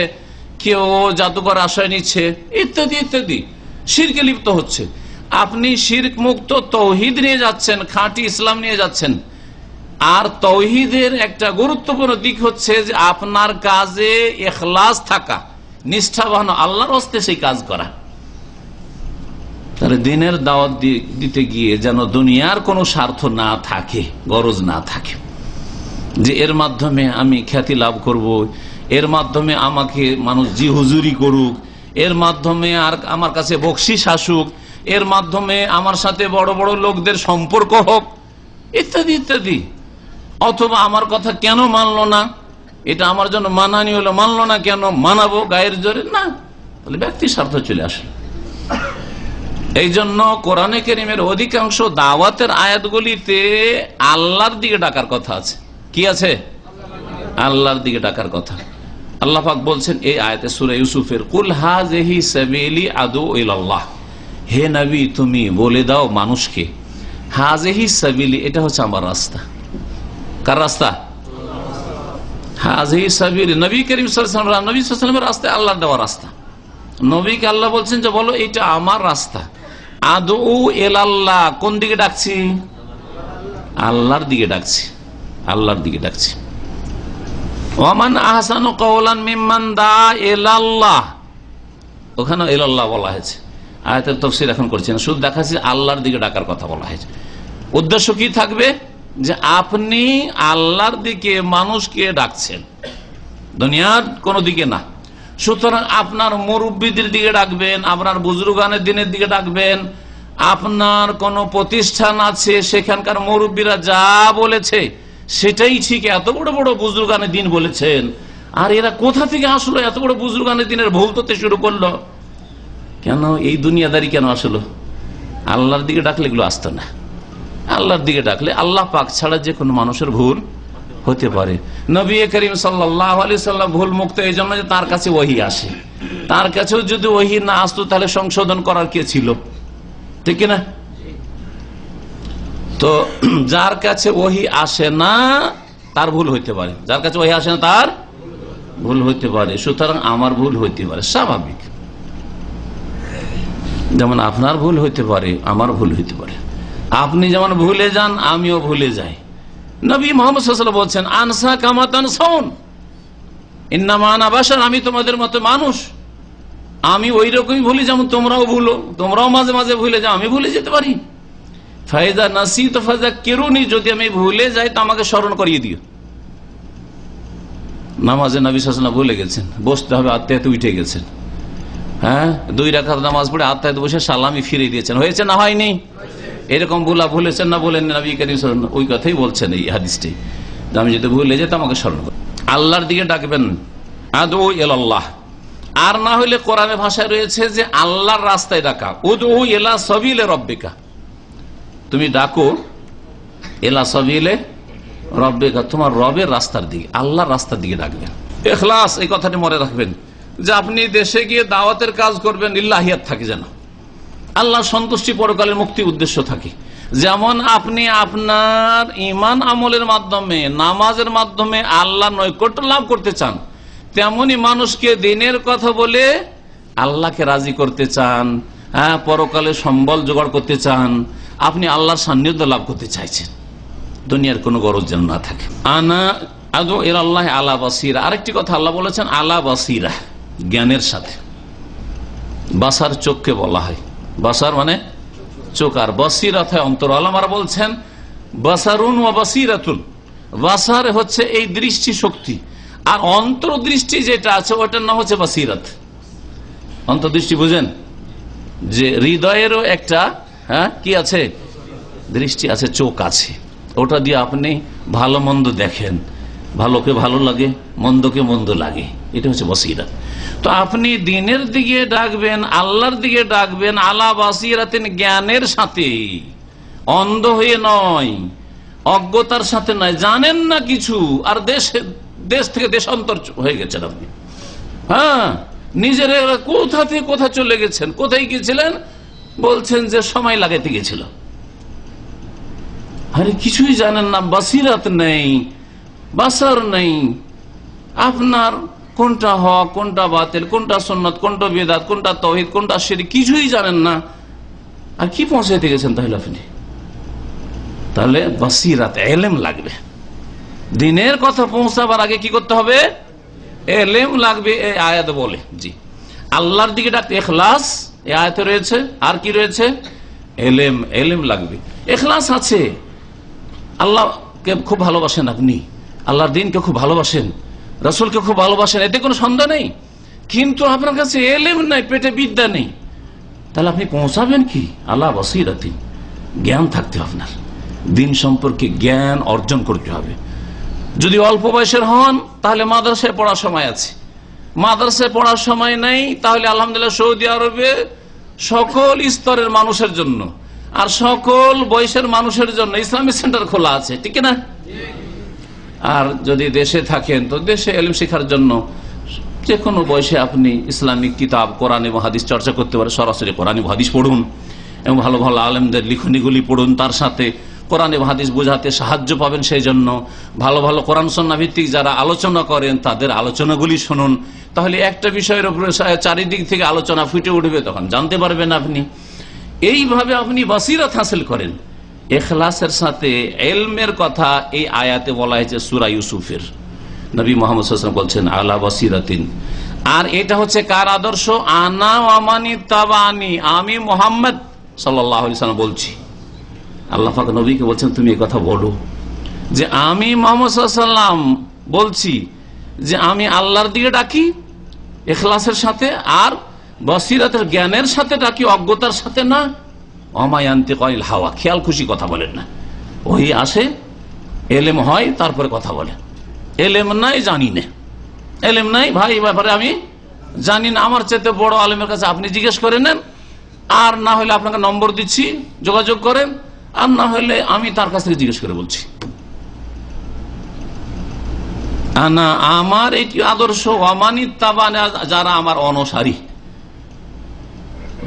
S2: কেউ জাদুকর আশ্রয় নিচ্ছে, ইত্যাদি ইত্যাদি, শিরকে লিপ্ত হচ্ছে। আপনি শিরক মুক্ত তাওহীদ নিয়ে যাচ্ছেন, খাঁটি ইসলাম নিয়ে যাচ্ছেন। আর তাওহীদের একটা গুরুত্বপূর্ণ দিক হচ্ছে যে আপনার কাজে ইখলাস থাকা, নিষ্ঠাবান, আল্লাহর হস্তে সেই কাজ করা। তাহলে দিনের দাওয়াত দিতে গিয়ে যেন দুনিয়ার কোনো স্বার্থ না থাকে, গরজ না থাকে, যে এর মাধ্যমে আমি খ্যাতি লাভ করব, এর মাধ্যমে আমাকে মানুষ জি হুজুরি করুক, এর মাধ্যমে আর আমার কাছে বকশিশ আসুক, এর মাধ্যমে আমার সাথে বড় বড় লোকদের সম্পর্ক হোক, ইত্যাদি ইত্যাদি। অথবা আমার কথা কেন মানলো না, এটা আমার জন্য মানানি হলো, মানলো না কেন, মানাবো গায়ের জোরে না, তাহলে ব্যক্তি স্বার্থ চলে আসে। এই জন্য কোরআনে কারীমের অধিকাংশ দাওয়াতের আয়াতগুলিতে আল্লাহর দিকে ডাকার কথা আছে। কি আছে? আল্লাহর দিকে ডাকার কথা। আল্লাহ পাক বলছেন এই আয়াতে সূরা ইউসুফের, কুল হাযিহি সাবিলি আদউ ইলাল্লাহ, হে নবী তুমি বলে দাও মানুষকে, হাযিহি সাবিলি, এটা হচ্ছে আমার রাস্তা। কার রাস্তা? হাযিহি সাবিলি, নবী করিম সাল্লাল্লাহু আলাইহি ওয়াসাল্লামের রাস্তা, আল্লাহর দেওয়া রাস্তা। নবীকে আল্লাহ বলছেন যে বলো এটা আমার রাস্তা। আদউ ইলাল্লাহ, কোন দিকে ডাকছি? আল্লাহর দিকে ডাকছি, আল্লাহর দিকে ডাকছি। ওয়ামান আহসানু কাওলান মিম্মান দা ইলাল্লাহ, ওখানে ইলাল্লাহ বলা হয়েছে। আয়াতের তাফসীর এখন করছেন, শুধু দেখাচ্ছি আল্লাহর দিকে ডাকার কথা বলা হয়েছে। উদ্দেশ্য কি থাকবে? যে আপনি আল্লাহর দিকে মানুষকে ডাকছেন, দুনিয়ার কোনো দিকে না। সুতরাং আপনার মুরব্বীদের দিকে ডাকবেন, আপনার বুজুর্গানের দিনের দিকে ডাকবেন, আপনার কোন প্রতিষ্ঠান আছে সেখানকার মুরব্বীরা যা বলেছে সেটাই ঠিক, এত বড় বড় বুজুর্গানের দিন বলেছেন, আর এরা কোথা থেকে আসলো, এত বড় বুজুর্গানের দিনের ভুল করতে শুরু করলো কেন, এই দুনিয়াদারি কেন আসলো? আল্লাহর দিকে ডাকলে এগুলো আসতো না। আল্লাহর দিকে ডাকলে আল্লাহ পাক ছাড়া যে কোনো মানুষের ভুল হতে পারে। নবী করিম সাল্লাল্লাহু আলাইহি সাল্লাম ভুল মুক্ত, এই জন্য যে তার কাছে ওহী আসে। তার কাছেও যদি ওহী না আসতো তাহলে সংশোধন করার কে ছিল? ঠিক কিনা? তো যার কাছে ওহী আসে না তার ভুল হইতে পারে, যার কাছে ওহী আসে না তার ভুল হইতে পারে। সুতরাং আমার ভুল হইতে পারে, স্বাভাবিক। যেমন আপনার ভুল হইতে পারে, আমার ভুল হইতে পারে। আপনি যেমন ভুলে যান, আমিও ভুলে যাই। নবী মুহাম্মদ সাল্লাল্লাহু আলাইহি ওয়াসাল্লাম বলছেন, আনসা কামা তানসাউন, ইন্নামা আনা বাশার, আমি তোমাদের মতো মানুষ, আমি ওই রকমই ভুলি যেমন তোমরাও ভুলো, তোমরাও মাঝে মাঝে ভুলে যাও, আমি ভুলে যেতে পারি। ফাইজা নাসিতু ফাযাক্কিরুনি, যদি আমি ভুলে যাই তো আমাকে স্মরণ করিয়ে দিও। নামাজে নবী সাল্লাল্লাহু আলাইহি ওয়াসাল্লাম ভুলে গেছেন, বসতে হবে, আত্মায়াতে উঠে গেছেন, হ্যাঁ 2 রাকাত নামাজ পড়ে আত্মায়াতে বসে সালামি ফিরিয়ে দিয়েছেন, হয়েছে না হয়নি? এরকম ভুলেছেন না বলেন নবী করিম সাল্লাল্লাহু আলাইহি ওয়াসাল্লাম? ওই কথাই বলছেন এই হাদিসটি, আমি যদি ভুলে যাই তো আমাকে স্মরণ করুন। আল্লাহর দিকে ডাকবেন, আদউ ইলাল্লাহ। আর না হইলে কোরআনের ভাষায় রয়েছে যে আল্লাহর রাস্তায় ডাকা, উদউ ইলা সাবিলি রাব্বিকা, তুমি ডাকো ইলা সাবিলি রাব্বিকা, তোমার রবের রাস্তার দিকে, আল্লাহর রাস্তার দিকে ডাকবেন। ইখলাস, এই কথাটি মনে রাখবেন যে আপনি দেশে গিয়ে দাওয়াতের কাজ করবেন, ইল্লাহিয়াত থাকে যেন, আল্লাহ সন্তুষ্টি পরকালের মুক্তি উদ্দেশ্য থাকে। যেমন আপনি আপনার ঈমান আমলের মাধ্যমে, নামাজের মাধ্যমে আল্লাহ নৈকট্য লাভ করতে চান, তেমনি মানুষকে দিনের কথা বলে আল্লাহকে রাজি করতে চান, হ্যাঁ পরকালে সম্বল জোগাড় করতে চান, আপনি আল্লাহর সান্নিধ্য লাভ করতে চাইছেন, দুনিয়ার কোনো গরজ যেন না থাকে। আনা আদউ ইলাল্লাহি আলা বাসীরা, আরেকটি কথা আল্লাহ বলেছেন আলা বাসীরা, জ্ঞানের সাথে। বাসার চোখকে বলা হয়, বাসার মানে চোখ, আর বসিরাত হয় অন্তর। আলামারা বলছেন বাসারুন ওয়া বাসিরাতুন, বাসার হচ্ছে এই দৃষ্টি শক্তি, আর অন্তর্দৃষ্টি যেটা আছে ওটার নাম হচ্ছে বাসিরাত। অন্তর্দৃষ্টি বুঝেন, যে হৃদয়েরও একটা কি আছে, দৃষ্টি আছে, চোখ আছে, ওটা দিয়ে আপনি ভালো মন্দ দেখেন, ভালোকে ভালো লাগে, মন্দকে মন্দ লাগে, এটা হচ্ছে বসিরাত। তো আপনি দিনের দিকে ডাকবেন, আল্লাহর দিকে ডাকবেন আলা বাসিরাতিন, জ্ঞানের সাথে, অন্ধ হয়ে নয়, অজ্ঞতার সাথে নয়। জানেন না কিছু, আর দেশ থেকে দেশান্তর হয়ে গেছেন আপনি, হ্যাঁ নিজের কোথা থেকে কোথা চলে গেছেন, কোথায় গিয়েছিলেন, বলছেন যে সময় লাগাইতে গেছিল, আরে কিছুই জানেন না, বাসিরাত নেই, বাসার নেই, আপনার কোনটা হক, কোনটা বাতিল, কোনটা সুন্নাত, কোনটা বিদআত, কোনটা তাওহীদ, কোনটা শিরক, কিছুই জানেন না, আর কি পৌঁছাইতে গেছেন তাহলে আপনি? তাহলে বাসিরাত, ইলম লাগবে। দিনের কথা পৌঁছাবার আগে কি করতে হবে? ইলম লাগবে। এই আয়াত বলে, জি আল্লাহর দিকে ডাকতে ইখলাস এই আয়াতে রয়েছে, আর কি রয়েছে? ইলম, ইলম লাগবে। ইখলাস আছে, আল্লাহকে খুব ভালোবাসেন আপনি, আল্লাহর দ্বীনকে খুব ভালোবাসেন, রাসূলকে খুব ভালোবাসেন, এতে কোনো সন্দেহ নেই, কিন্তু আপনার কাছে ইলম নাই, পেটে বিদ্যা নেই, তাহলে আপনি পৌঁছাবেন কি? আল্লাহ বাসিরাতি, জ্ঞান থাকতে হবে, আপনার দ্বীন সম্পর্কে জ্ঞান অর্জন করতে হবে। যদি অল্প বয়সের হন তাহলে মাদ্রাসায় পড়ার সময় আছে, মাদ্রাসায় পড়ার সময় নেই তাহলে আলহামদুলিল্লাহ সৌদি আরবে সকল স্তরের মানুষের জন্য আর সকল বয়সের মানুষের জন্য ইসলামিক সেন্টার খোলা আছে, ঠিক না? আর যদি দেশে থাকেন তো দেশে ইলম শেখার জন্য যে কোনো বয়সে আপনি ইসলামিক কিতাব, কোরআন এবং হাদিস চর্চা করতে পারেন। সরাসরি কোরআন এবং হাদিস পড়ুন এবং ভালো ভালো আলেমদের লিখনিগুলি পড়ুন, তার সাথে কোরআন এবং হাদিস বোঝাতে সাহায্য পাবেন। সেই জন্য ভালো ভালো কোরআন সুন্নাহ ভিত্তিক যারা আলোচনা করেন তাদের আলোচনাগুলি শুনুন, তাহলে একটা বিষয়ের উপরে চারিদিক থেকে আলোচনা ফুটে উঠবে, তখন জানতে পারবেন আপনি। এইভাবে আপনি বাসিরাত হাসিল করেন ইখলাসের সাথে। ইলমের কথা এই আয়াতে বলা হয়েছে সূরা ইউসুফের, নবী মুহাম্মদ সাল্লাল্লাহু আলাইহি ওয়াসাল্লাম বলছেন আলা বাসিরাতিন। আর এটা হচ্ছে কার আদর্শ? আনা ওয়া মান ইত্তাবানি, আমি মুহাম্মদ সাল্লাল্লাহু আলাইহি ওয়াসাল্লাম বলছি। আল্লাহ পাক নবীকে বলছেন তুমি এই কথা বলো যে আমি মুহাম্মদ সাল্লাল্লাহু আলাইহি ওয়াসাল্লাম বলছি যে আমি আল্লাহর দিকে ডাকি ইখলাসের সাথে, আর বসিরাতের জ্ঞানের সাথে ডাকি, অজ্ঞতার সাথে না। অমায়ান্তিক আনিল হাওয়া, খেয়াল খুশি কথা বলেন না, ওই আসে এলেম হয় তারপরে কথা বলেন। এলেম নাই, জানি না, এলেম নাই ভাই এই ব্যাপারে আমি জানি না, আমার চাইতে বড় আলেমের কাছে আপনি জিজ্ঞেস করে নেন, আর না হলে আপনাকে নম্বর দিচ্ছি যোগাযোগ করেন, আর না হলে আমি তার কাছ থেকে জিজ্ঞেস করে বলছি। না, আমার এটি আদর্শ, অমানিত তাবানে, যারা আমার অনসারী,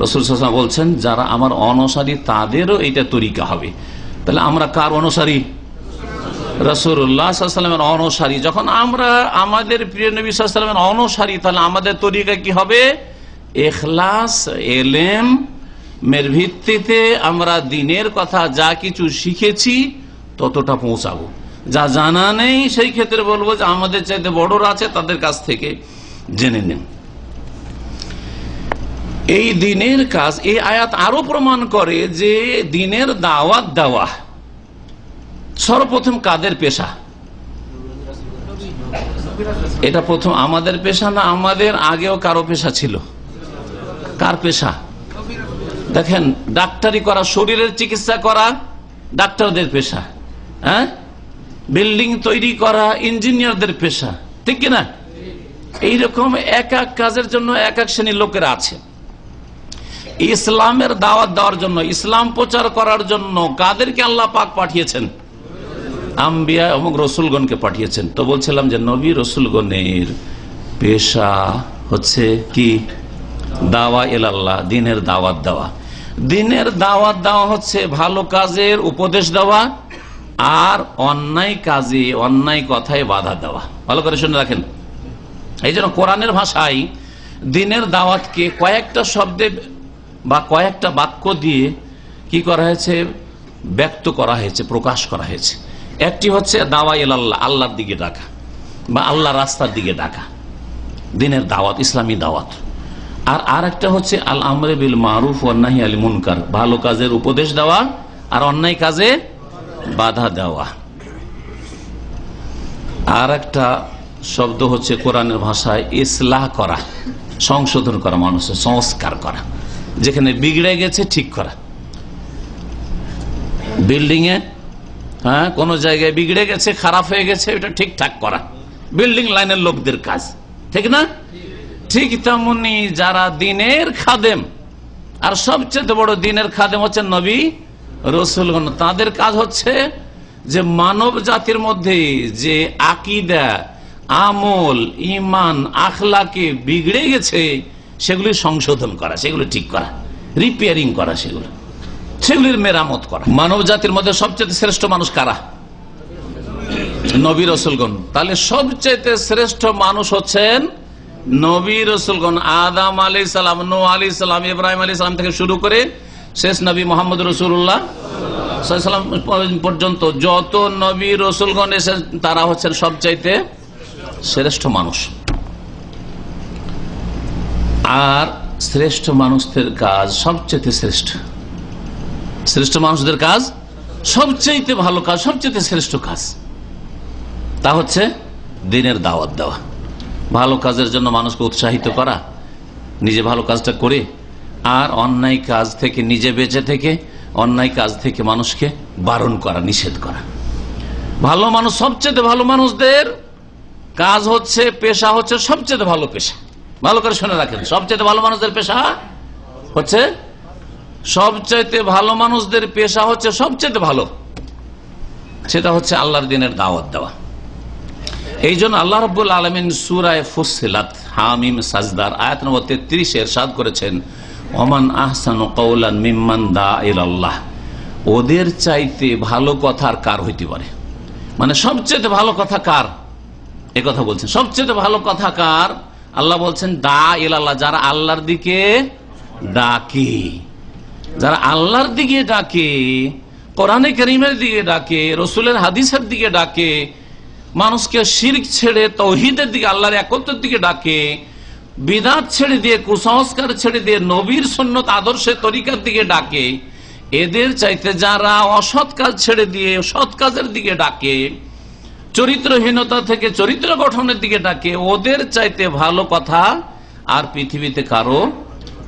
S2: রাসূল সাল্লাল্লাহু আলাইহি ওয়াসাল্লাম বলছেন যারা আমার অনসারী তাদেরও এটা তরিকা হবে। তাহলে আমরা কার অনুসারী? রাসূলুল্লাহ সাল্লাল্লাহু আলাইহি ওয়াসাল্লামের অনুসারী। যখন আমরা আমাদের প্রিয় নবী সাল্লাল্লাহু আলাইহি ওয়াসাল্লামের অনুসারী, তাহলে আমাদের তরিকা কি হবে? ইখলাস, ইলম এর ভিত্তিতে আমরা দিনের কথা যা কিছু শিখেছি ততটা পৌঁছাবো। যা জানা নেই সেই ক্ষেত্রে বলবো যে আমাদের চাইতে বড়রা আছে, তাদের কাছ থেকে জেনে নেন। এই দিনের কাজ, এই আয়াত আরো প্রমাণ করে যে দিনের দাওয়াত দেওয়া সর্বপ্রথম কাদের পেশা? এটা প্রথম আমাদের পেশা না আমাদের আগেও কারো পেশা ছিল? কার পেশা? দেখেন, ডাক্তারি করা, শরীরের চিকিৎসা করা ডাক্তারদের পেশা, হ্যাঁ, বিল্ডিং তৈরি করা ইঞ্জিনিয়ারদের পেশা, ঠিক কিনা? এইরকম এক এক কাজের জন্য এক এক শ্রেণীর লোকেরা আছে। ইসলামের দাওয়াত দেওয়ার জন্য, ইসলাম প্রচার করার জন্য কাদেরকে আল্লাহ পাক পাঠিয়েছেন? আম্বিয়া এবং রসুলগণকে পাঠিয়েছেন। তো বলছিলাম যে নবী রসুলগণের পেশা হচ্ছে কি? দাওয়া ইলাল্লাহ, দিনের দাওয়াত দেওয়া। দিনের দাওয়াত দেওয়া হচ্ছে ভালো কাজের উপদেশ দেওয়া আর অন্যায় কাজে, অন্যায় কথায় বাধা দেওয়া। ভালো করে শুনে রাখেন। এই জন্য কোরআনের ভাষায় দিনের দাওয়াতকে কয়েকটা শব্দে বা কয়েকটা বাক্য দিয়ে কি করা হয়েছে? ব্যক্ত করা হয়েছে, প্রকাশ করা হয়েছে। একটি হচ্ছে দাওয়া ইলাল্লাহ, আল্লাহর দিকে ডাকা বা আল্লাহ রাস্তার দিকে ডাকা, দিনের দাওয়াত, ইসলামী দাওয়াত। আর একটা হচ্ছে আল আমরে বিল মারুফ ওয়ান নাহি আনিল মুনকার, ভালো কাজের উপদেশ দেওয়া আর অন্যায় কাজে বাধা দেওয়া। আর একটা শব্দ হচ্ছে কোরআনের ভাষায় ইসলাহ করা, সংশোধন করা, মানুষের সংস্কার করা, যেখানে বিগড়ে গেছে ঠিক করা। বিল্ডিং এ কোন জায়গায় বিগড়ে গেছে, খারাপ হয়ে গেছে, এটা ঠিকঠাক করা বিল্ডিং লাইনের লোকদের কাজ, ঠিক না? ঠিক তেমনি যারা দিনের খাদেম, আর সবচেয়ে বড় দিনের খাদেম হচ্ছে নবী রাসূলগণ, তাদের কাজ হচ্ছে যে মানব জাতির মধ্যে যে আকীদা, আমল, ঈমান, আখলাকে বিগড়ে গেছে সেগুলি সংশোধন করা, সেগুলো ঠিক করা, রিপেয়ারিং করা, সেগুলির মেরামত করা। মানব জাতির মধ্যে সবচেয়ে শ্রেষ্ঠ মানুষ কারা? নবী রাসূলগণ। তাহলে সবচেয়ে শ্রেষ্ঠ মানুষ হচ্ছেন নবী রাসূলগণ। আদম আলাইহিস সালাম, নূহ আলাইহিস সালাম, ইব্রাহিম আলাইহিস সালাম থেকে শুরু করে শেষ নবী মুহাম্মদ রাসূলুল্লাহ সাল্লাল্লাহু আলাইহি ওয়াসাল্লাম পর্যন্ত যত নবী রাসূলগণ এসেছেন তারা হচ্ছেন সবচাইতে শ্রেষ্ঠ মানুষ। আর শ্রেষ্ঠ মানুষদের কাজ সবচেয়ে শ্রেষ্ঠ, শ্রেষ্ঠ মানুষদের কাজ সবচেয়ে ভালো কাজ, সবচেয়ে শ্রেষ্ঠ কাজ, তা হচ্ছে দিনের দাওয়াত দেওয়া, ভালো কাজের জন্য মানুষকে উৎসাহিত করা, নিজে ভালো কাজটা করে, আর অন্যায় কাজ থেকে নিজে বেঁচে থেকে অন্যায় কাজ থেকে মানুষকে বারণ করা, নিষেধ করা। ভালো মানুষ, সবচেয়ে ভালো মানুষদের কাজ হচ্ছে, পেশা হচ্ছে সবচেয়ে ভালো পেশা। ভালো করে শুনে রাখেন, সবচেয়ে ভালো মানুষদের পেশা হচ্ছে, সবচাইতে ভালো মানুষদের পেশা হচ্ছে সবচেয়ে ভালো, সেটা হচ্ছে আল্লাহর দিনের দাওয়াত দেওয়া। এই জন্য আল্লাহ রাব্বুল আলামিন সূরা ফুসসিলাত হামিম সাজদার আয়াত নম্বর 33 ইরশাদ করেছেন, ওমান আহসানু কাওলান মিম্মান দা ইলাল্লাহ, ওদের চাইতে ভালো কথা আর কার হইতে পারে? মানে সবচেয়ে ভালো কথা কার? এই কথা বলছেন, সবচেয়ে ভালো কথা কার? আল্লাহ বলছেন দা ইলাল্লাহ, যারা আল্লাহর দিকে ডাকে, যারা আল্লাহর দিকে ডাকে, কোরআনে কারীমের দিকে ডাকে, রাসূলের হাদিসের দিকে ডাকে, মানুষকে শিরক ছেড়ে তাওহীদের দিকে, আল্লাহর একত্বের দিকে ডাকে, বিদআত ছেড়ে দিয়ে, কুসংস্কার ছেড়ে দিয়ে নবীর সুন্নাত আদর্শের তরিকার দিকে ডাকে, এদের চাইতে যারা অসৎ কাজ ছেড়ে দিয়ে সৎ কাজের দিকে ডাকে, চরিত্রহীনতা থেকে চরিত্র গঠনের দিকে ডাকে, ওদের চাইতে ভালো কথা আর পৃথিবীতে কারো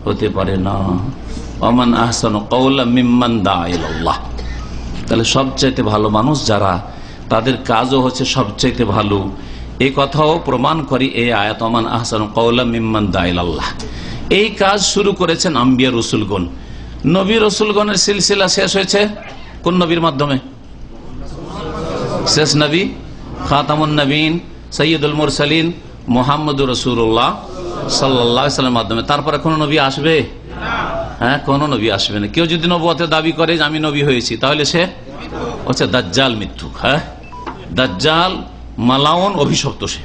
S2: হতে পারে না। ওমান আহসানু কাওলাম মিম্মান দা ইলাল্লাহ, তাহলে সবচাইতে ভালো মানুষ যারা, তাদের কাজও হচ্ছে সবচাইতে ভালো। এই কথাও প্রমাণ করি এই আয়াত, ওমান আহসানু কাওলাম মিম্মান দা ইলাল্লাহ। এই কাজ শুরু করেছেন আম্বিয়া রাসূলগণ। নবী রাসূলগণের সিলসিলা শেষ হয়েছে কোন নবীর মাধ্যমে? শেষ নবী খাতামুন নবীন সৈয়দুল মুরসালিন মুহাম্মদুর রাসূলুল্লাহ সাল্লাল্লাহু আলাইহি ওয়াসাল্লামের মাধ্যমে। তারপরে কোন নবী আসবে? হ্যাঁ, কোন নবী আসবে না। কেউ যদি নবুয়তের দাবি করে যে আমি নবী হয়েছি, তাহলে সে হচ্ছে দাজ্জাল মিথ্যুক। হ্যাঁ, দাজ্জাল মালাউন, অভিশপ্ত সে।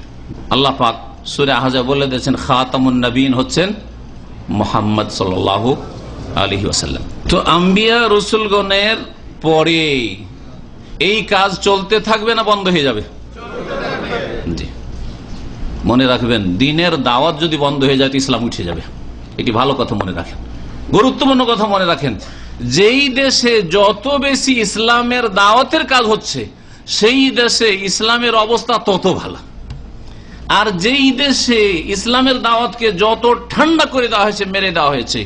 S2: আল্লাহ পাক সূরা আহজাব বলে দিয়েছেন খাতামুন নবীন হচ্ছেন মুহাম্মদ সাল্লাল্লাহু আলাইহি ওয়াসাল্লাম। তো আম্বিয়া রসুলগণের পরে এই কাজ চলতে থাকবে না বন্ধ হয়ে যাবে? জি, মনে রাখবেন, দিনের দাওয়াত যদি বন্ধ হয়ে যায় তো ইসলাম উঠে যাবে। এটি ভালো কথা মনে রাখেন, গুরুত্বপূর্ণ কথা মনে রাখেন। যেই দেশে যত বেশি ইসলামের দাওয়াতের কাজ হচ্ছে সেই দেশে ইসলামের অবস্থা তত ভালো। আর যেই দেশে ইসলামের দাওয়াতকে যত ঠান্ডা করে দেওয়া হয়েছে, মেরে দেওয়া হয়েছে,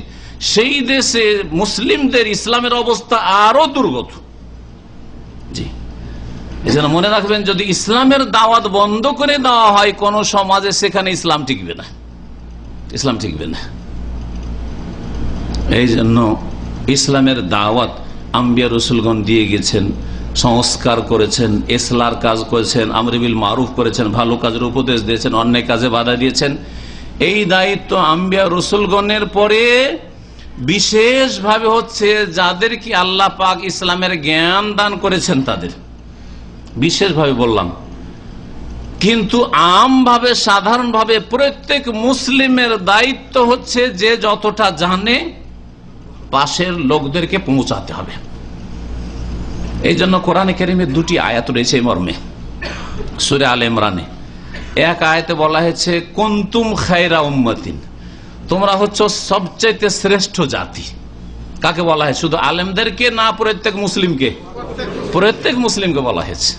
S2: সেই দেশে মুসলিমদের ইসলামের অবস্থা আরো দুর্গত। জি, এজন্য মনে রাখবেন, যদি ইসলামের দাওয়াত বন্ধ করে দেওয়া হয় কোন সমাজে, সেখানে ইসলাম টিকবে না, ইসলাম টিকবে না। এই জন্য ইসলামের দাওয়াত আম্বিয়া রসুলগণ দিয়ে গেছেন, সংস্কার করেছেন, ইসলার কাজ করেছেন, আমরে বিল মারুফ করেছেন, ভালো কাজের উপদেশ দিয়েছেন, অন্যায় কাজে বাধা দিয়েছেন। এই দায়িত্ব আম্বিয়া রসুলগণের পরে বিশেষভাবে হচ্ছে যাদেরকে আল্লাহ পাক ইসলামের জ্ঞান দান করেছেন তাদের, বিশেষভাবে বললাম। কিন্তু আমভাবে, সাধারণভাবে প্রত্যেক মুসলিমের দায়িত্ব হচ্ছে যে যতটা জানে পাশের লোকদেরকে পৌঁছাতে হবে। এই জন্য কোরআনে কারীমের দুটি আয়াত রয়েছে এই মর্মে। সূরা আলে ইমরানে এক আয়াতে বলা হয়েছে কুনতুম খায়রা উম্মাতিন, তোমরা হচ্ছে সবচেয়ে শ্রেষ্ঠ জাতি। কাকে বলা হয়? শুধু আলেমদেরকে না, প্রত্যেক মুসলিমকে, প্রত্যেক মুসলিমকে বলা হয়েছে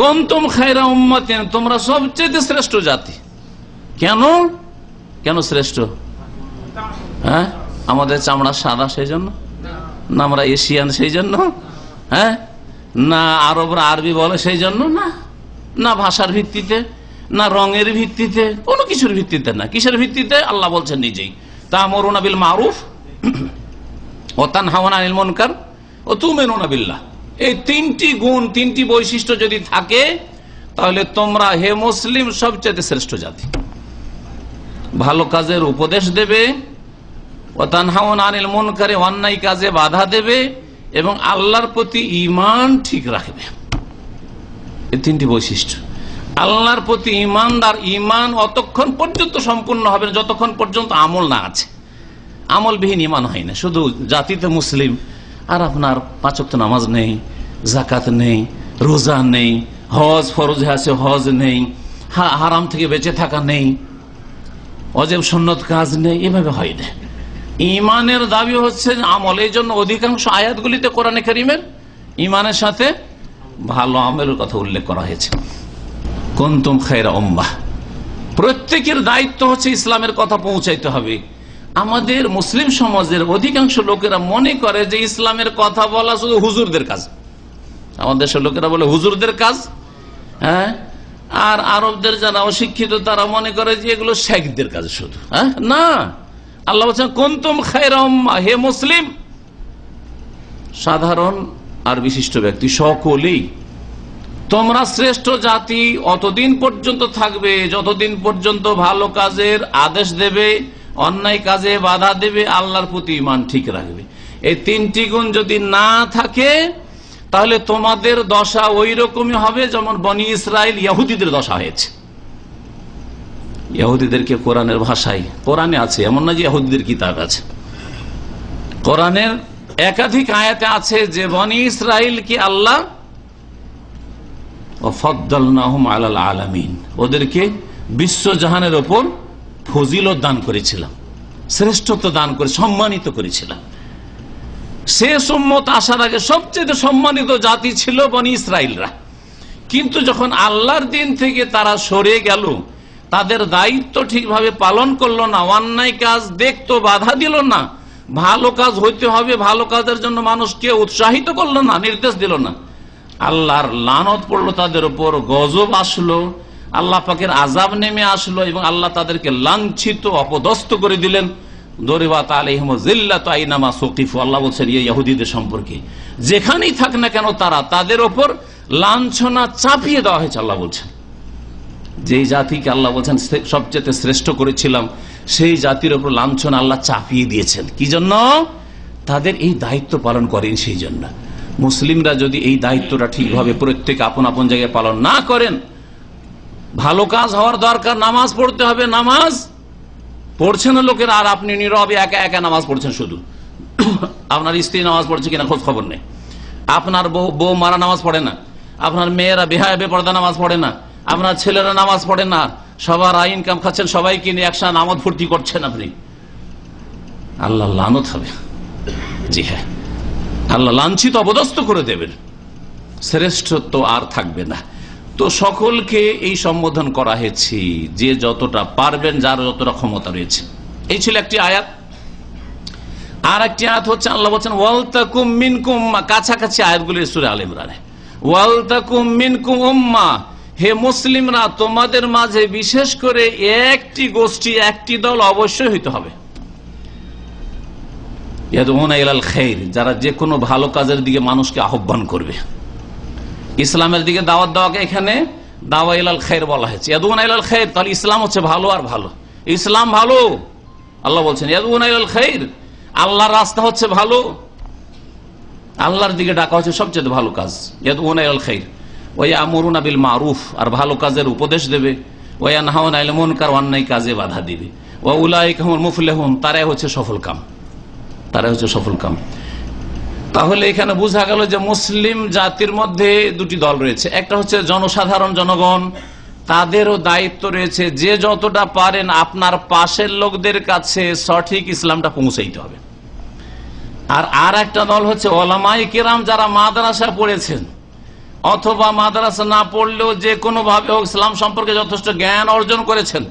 S2: কুনতুম খায়রা উম্মাতিন, তোমরা সবচেয়ে শ্রেষ্ঠ জাতি। কেন? কেন শ্রেষ্ঠ? হ্যাঁ, আমাদের চামড়া সাদা সেই জন্য? না আমরা এশিয়ান সেই জন্য? হ্যাঁ, না আরবরা আরবি বলে সেই জন্য? না, না ভাষার ভিত্তিতে, না রঙের ভিত্তিতে, কোনো কিছুর ভিত্তিতে না। কিসের ভিত্তিতে? আল্লাহ বলছেন নিজেই, তা'মুরুনা বিল মারুফ ওয়া তানহাউনা আনিল মুনকার ওয়া তু'মিনুনা বিল্লাহ। এই তিনটি গুণ, তিনটি বৈশিষ্ট্য যদি থাকে তাহলে তোমরা হে মুসলিম সবচেয়ে শ্রেষ্ঠ জাতি। ভালো কাজের উপদেশ দেবে, ওয়া তানহাউনা আনিল মুনকারে, অন্যায় কাজে বাধা দেবে, এবং আল্লাহর প্রতি ঈমান ঠিক রাখবে। এই তিনটি বৈশিষ্ট্য। আল্লাহর প্রতি ঈমানদার, ঈমান অতক্ষণ পর্যন্ত সম্পূর্ণ হবে না যতক্ষণ পর্যন্ত আমল না আছে। আমলবিহীন ঈমান হয় না। শুধু জাতিতে মুসলিম আর আপনার পাঁচ ওয়াক্ত নামাজ নেই, যাকাত নেই, রোজা নেই, হজ ফরজে আছে হজ নেই, হারাম থেকে বেঁচে থাকা নেই, ওয়াজিব সুন্নত কাজ নেই, এভাবে হয় না। ঈমানের দাবি হচ্ছে আমল। এই জন্য অধিকাংশ আয়াতগুলিতে কোরআনে কারীমের ঈমানের সাথে ভালো আমলের কথা উল্লেখ করা হয়েছে। কুনতুম খায়রা উম্মাহ, প্রত্যেকের দায়িত্ব হচ্ছে ইসলামের কথা পৌঁছাইতে হবে। আমাদের মুসলিম সমাজের অধিকাংশ লোকেরা মনে করে যে ইসলামের কথা বলা শুধু হুজুরদের কাজ। আমাদের দেশের লোকেরা বলে হুজুরদের কাজ, হ্যাঁ, আর আরবদের যারা অশিক্ষিত তারা মনে করে যে এগুলো শেখদের কাজ শুধু। হ্যাঁ, না, আল্লাহ বলছেন কুনতুম খায়রা উম্মাহ, হে মুসলিম, সাধারণ আর বিশিষ্ট ব্যক্তি সকলেই তোমরা শ্রেষ্ঠ জাতি অতদিন পর্যন্ত থাকবে যতদিন পর্যন্ত ভালো কাজের আদেশ দেবে, অন্যায় কাজে বাধা দেবে, আল্লাহর প্রতি ঈমান ঠিক রাখবে। এই তিনটি গুণ যদি না থাকে তাহলে তোমাদের দশা ওই রকমই হবে যেমন বনি ইসরাইল ইহুদিদের দশা হয়েছে। ইহুদিদেরকে কোরআনের ভাষায়, কোরআনে আছে, এমন না যে ইহুদিদের কিতাব আছে, কোরআনের একাধিক আয়াতে আছে যে বনি ইসরাইলকে আল্লাহ ফাদ্দালনাহুম আলাল আলামিন, ওদেরকে বিশ্বজাহানের ওপর ফজিলত দান করেছিলাম, শ্রেষ্ঠত্ব দান করে সম্মানিত করেছিলাম। শেষ উম্মত আসার আগে সবচেয়ে সম্মানিত জাতি ছিল বনি ইসরাইলরা। কিন্তু যখন আল্লাহর দিন থেকে তারা সরে গেল, তাদের দায়িত্ব ঠিকভাবে পালন করলো না, অন্যায় কাজ দেখতো, বাধা দিল না, ভালো কাজ হইতে হবে, ভালো কাজের জন্য মানুষকে উৎসাহিত করলো না, নির্দেশ দিল না, আল্লাহর লানত পড়লো তাদের উপর, গজব আসলো, আল্লাহ পাকের আযাব নেমে আসলো এবং আল্লাহ তাদেরকে লাঞ্ছিত, অপদস্থ করে দিলেন। দরিবাত আলাইহিমুয যিল্লাতু আইনামা সুকিফু, আল্লাহ বলছেন এই ইহুদিদের সম্পর্কে, যেখানেই থাক না কেন তাদের উপর লাঞ্ছনা চাপিয়ে দেওয়া হয়েছে। আল্লাহ বলছেন যেই জাতিকে আল্লাহ বলছেন সবচেয়ে শ্রেষ্ঠ করেছিলাম, সেই জাতির উপর লাঞ্ছনা আল্লাহ চাপিয়ে দিয়েছেন। কি জন্য? তাদের এই দায়িত্ব পালন করেন সেই জন্য। মুসলিমরা যদি এই দায়িত্বটা ঠিকভাবে প্রত্যেক আপন আপন জায়গায় পালন না করেন, ভালো কাজ হওয়ার দরকার, নামাজ পড়তে হবে, নামাজ পড়ছেন না লোকের, আর আপনি নীরবে একা একা নামাজ পড়ছেন। শুধু আপনার স্ত্রী নামাজ পড়ছে কিনা খোঁজ খবর নেই, আপনার বউ মারা নামাজ পড়ে না, আপনার মেয়েরা বেহায়া বেপরদা নামাজ পড়ে না, আপনার ছেলেরা নামাজ পড়ে না, সবার আইন কাম খাচ্ছেন, সবাইকে নিয়ে একসাথে নামাজ ফুর্তি করছেন আপনি, আল্লাহ লানত হবে। জি হ্যাঁ, আল্লাহ লাঞ্ছিত অবদস্ত করে দেবেন, শ্রেষ্ঠত্ব আর থাকবে না। তো সকলকে এই সম্বোধন করা হয়েছে, যে যতটা পারবেন, যার যতটা ক্ষমতা রয়েছে। এই ছিল একটি আয়াত। আর একটি আয়াত হচ্ছে আল্লাহ বলছেন ওয়ালতাকুম মিনকুম, কাছাকাছি আয়াতগুলির সূরা আলে ইমরানে, ওয়ালতাকুম মিনকুম উম্মাহ, হে মুসলিমরা তোমাদের মাঝে বিশেষ করে একটি গোষ্ঠী, একটি দল অবশ্যই হইতে হবে, ইয়াদউনা ইলাল খাইর, যারা যে কোনো ভালো কাজের দিকে মানুষকে আহ্বান করবে। ইসলামের দিকে দাওয়াত দেওয়াকে এখানে দাওয়া ইলাল খাইর বলা হয়েছে, ইয়াদউনা ইলাল খাইর। তাহলে ইসলাম হচ্ছে ভালো, আর ভালো ইসলাম ভালো। আল্লাহ বলছেন ইয়াদউনা ইলাল খাইর, আল্লাহর রাস্তা হচ্ছে ভালো, আল্লাহর দিকে ডাকা হচ্ছে সবচেয়ে ভালো কাজ। ইয়াদউনা ইলাল খাইর ওয়া ইয়ামুরুনা বিল মারুফ, আর ভালো কাজের উপদেশ দেবে, ওয়া ইয়ানহাউনা আনিল মুনকার, অন্যায় কাজে বাধা দিবে, ওয়া উলাইকা হুমুল মুফলিহুন, তারাই হচ্ছে সফল কাম, তারাই হচ্ছে সফল কাম। তাহলে এখানে বোঝা গেল যে মুসলিম জাতির মধ্যে দুটি দল রয়েছে, একটা হচ্ছে জনসাধারণ, জনগণ, তাদেরও দায়িত্ব রয়েছে যে যতটা পারেন আপনার পাশের লোকদের কাছে সঠিক ইসলামটা পৌঁছাইতে হবে। আর একটা দল হচ্ছে ওলামায়ে কেরাম, যারা মাদ্রাসা পড়েছেন অথবা মাদ্রাসা না পড়লেও যে কোনো ভাবে ইসলাম সম্পর্কে যথেষ্ট জ্ঞান অর্জন করেছেন,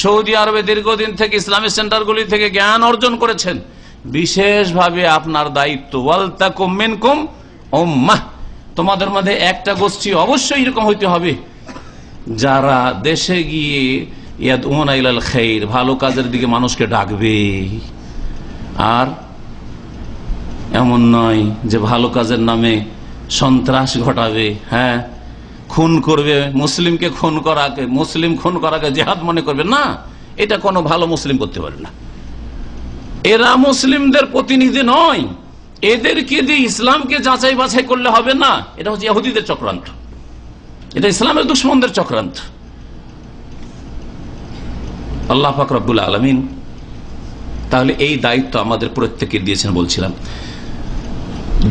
S2: সৌদি আরবে দীর্ঘদিন থেকে ইসলামিক সেন্টারগুলি থেকে জ্ঞান অর্জন করেছেন, বিশেষভাবে আপনার দায়িত্ব ওয়ালতাকুম মিনকুম উম্মাহ, তোমাদের মধ্যে একটা গোষ্ঠী অবশ্যই এরকম হইতে হবে যারা দেশে গিয়ে ইয়াদউনা ইলাল খাইর, ভালো কাজের দিকে মানুষকে ডাকবে। আর এমন নয় যে ভালো কাজের নামে সন্ত্রাস ঘটাবে, হ্যাঁ, খুন করবে, মুসলিমকে খুন করাকে, মুসলিম খুন করাকে জিহাদ মনে করবে না, এটা কোনো ভালো মুসলিম করতে পারে না। এরা মুসলিমদের প্রতিনিধি নয়, এদেরকে দিয়ে ইসলামকে যাচাই বাছাই করলে হবে না, এটা হচ্ছে ইহুদিদের চক্রান্ত, এটা ইসলামের দুশমনদের চক্রান্ত। আল্লাহ পাক রব্বুল আলামিন তাহলে এই দায়িত্ব আমাদের প্রত্যেককে দিয়েছেন। বলছিলাম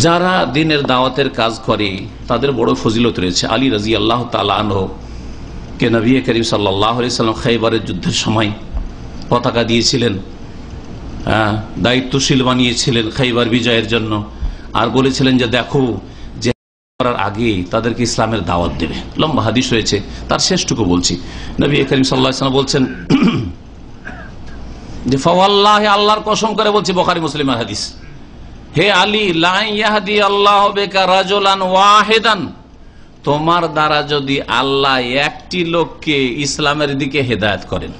S2: যারা দ্বীনের দাওয়াতের কাজ করে তাদের বড় ফজিলত রয়েছে। আলী রাদিয়াল্লাহু তাআলা আনহু কে নবী করিম সাল্লাল্লাহু আলাইহি সাল্লাম খায়বারের যুদ্ধের সময় পতাকা দিয়েছিলেন, দায়িত্বশীল বানিয়েছিলেন খায়বার বিজয়ের জন্য, আর বলেছিলেন যে দেখো যে করার আগে তাদেরকে ইসলামের দাওয়াত দেবে। লম্বা হাদিস রয়েছে, তার শেষটুকু বলছি। নবী করিম সাল্লাল্লাহু আলাইহি সাল্লাম বলছেন যে ফাওয়াল্লাহি, আল্লাহর কসম করে বলছি, বুখারী মুসলিমের হাদিস, হে আলী লা ইয়াহদি আল্লাহু বিকা রাজুলান ওয়াহিদান, তোমার দ্বারা যদি আল্লাহ একটি লোককে ইসলামের দিকে হেদায়েত করেন,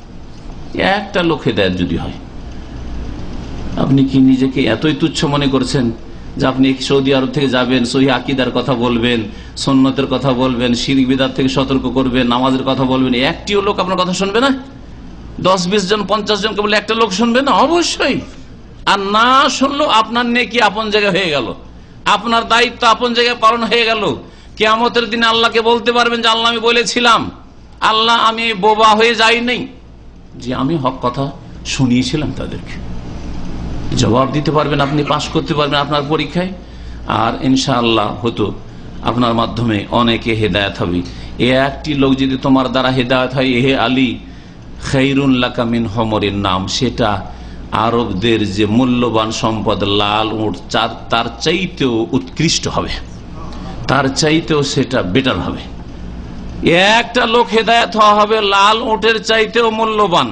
S2: একটা লোক হেদায়েত যদি হয়, আপনি কি নিজেকে এতই তুচ্ছ মনে করছেন যে আপনি সৌদি আরব থেকে যাবেন, সহিহ আকীদার কথা বলবেন, সুন্নতের কথা বলবেন, শিরক বিদআত থেকে সতর্ক করবেন, নামাজের কথা বলবেন, একটিও লোক আপনার কথা শুনবে না? 10-20 জন 50 জনকে বলে একটা লোক শুনবে না? অবশ্যই। আর না শুনলো আপনার নেকি আপন জায়গায় হয়ে গেল, আপনার দায়িত্ব আপন জায়গায় পালন হয়ে গেল। কিয়ামতের দিনে আল্লাহকে বলতে পারবেন যে আল্লাহ আমি বলেছিলাম, আল্লাহ আমি বোবা হয়ে যাই নাই, যে আমি হক কথা শুনিয়েছিলাম তাদেরকে। জবাব দিতে পারবেন, আপনি পাশ করতে পারবেন আপনার পরীক্ষায়, আর ইনশাআল্লাহ হতো আপনার মাধ্যমে অনেকে হেদায়েত হবে। এ একটি লোক যদি তোমার দ্বারা হেদায়েত হয়, হে আলী, খায়রুন লাকা মিন হুমরিন নাম, সেটা আরবদের যে মূল্যবান সম্পদ লাল উট, তার চাইতেও উৎকৃষ্ট হবে, তার চাইতেও সেটা বেটার হবে। একটা লোক হেদায়েত হওয়া হবে লাল উটের চাইতেও মূল্যবান।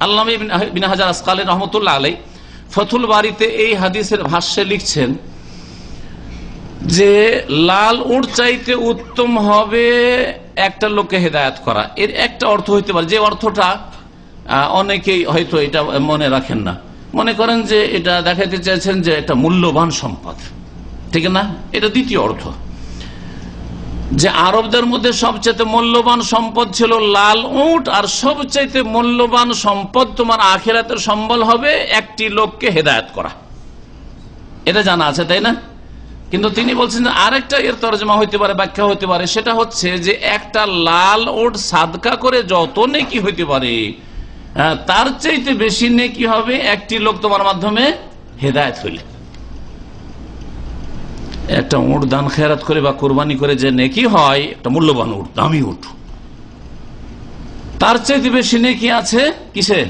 S2: আল্লামা ইবনে হাজার আসকালী রাহমাতুল্লাহ আলাইহি ফতুল বারীতে এই হাদিসের ভাষ্যে লিখছেন যে লাল উট চাইতে উত্তম হবে একটা লোককে হেদায়েত করা। এর একটা অর্থ হইতে পারে, যে অর্থটা অনেকেই হয়তো এটা মনে রাখেন না, মনে করেন যে এটা দেখাতে চাইছেন যে একটা মূল্যবান সম্পদ, ঠিক না? এটা দ্বিতীয় অর্থ, যে আরবদের মধ্যে সবচেয়ে মূল্যবান সম্পদ ছিল লাল উট, আর সবচেয়ে মূল্যবান সম্পদ তোমার আখিরাতের সম্বল হবে একটি লোককে হেদায়েত করা। এটা জানা আছে, তাই না? কিন্তু তিনি বলছেন যে আরেকটা এর তরজমা হইতে পারে, ব্যাখ্যা হইতে পারে, সেটা হচ্ছে যে একটা লাল ওট সাদকা করে যত নেকি হইতে পারে তার চাইতে বেশি নেকি হবে একটি লোক তোমার মাধ্যমে হেদায়েত হইলে। একটা উট দান খেরাত করে বা কোরবানি করে যে নেকি হয়, একটা মূল্যবান উট, দামি উট, তার চাইতে বেশি নেকি আছে কিসে?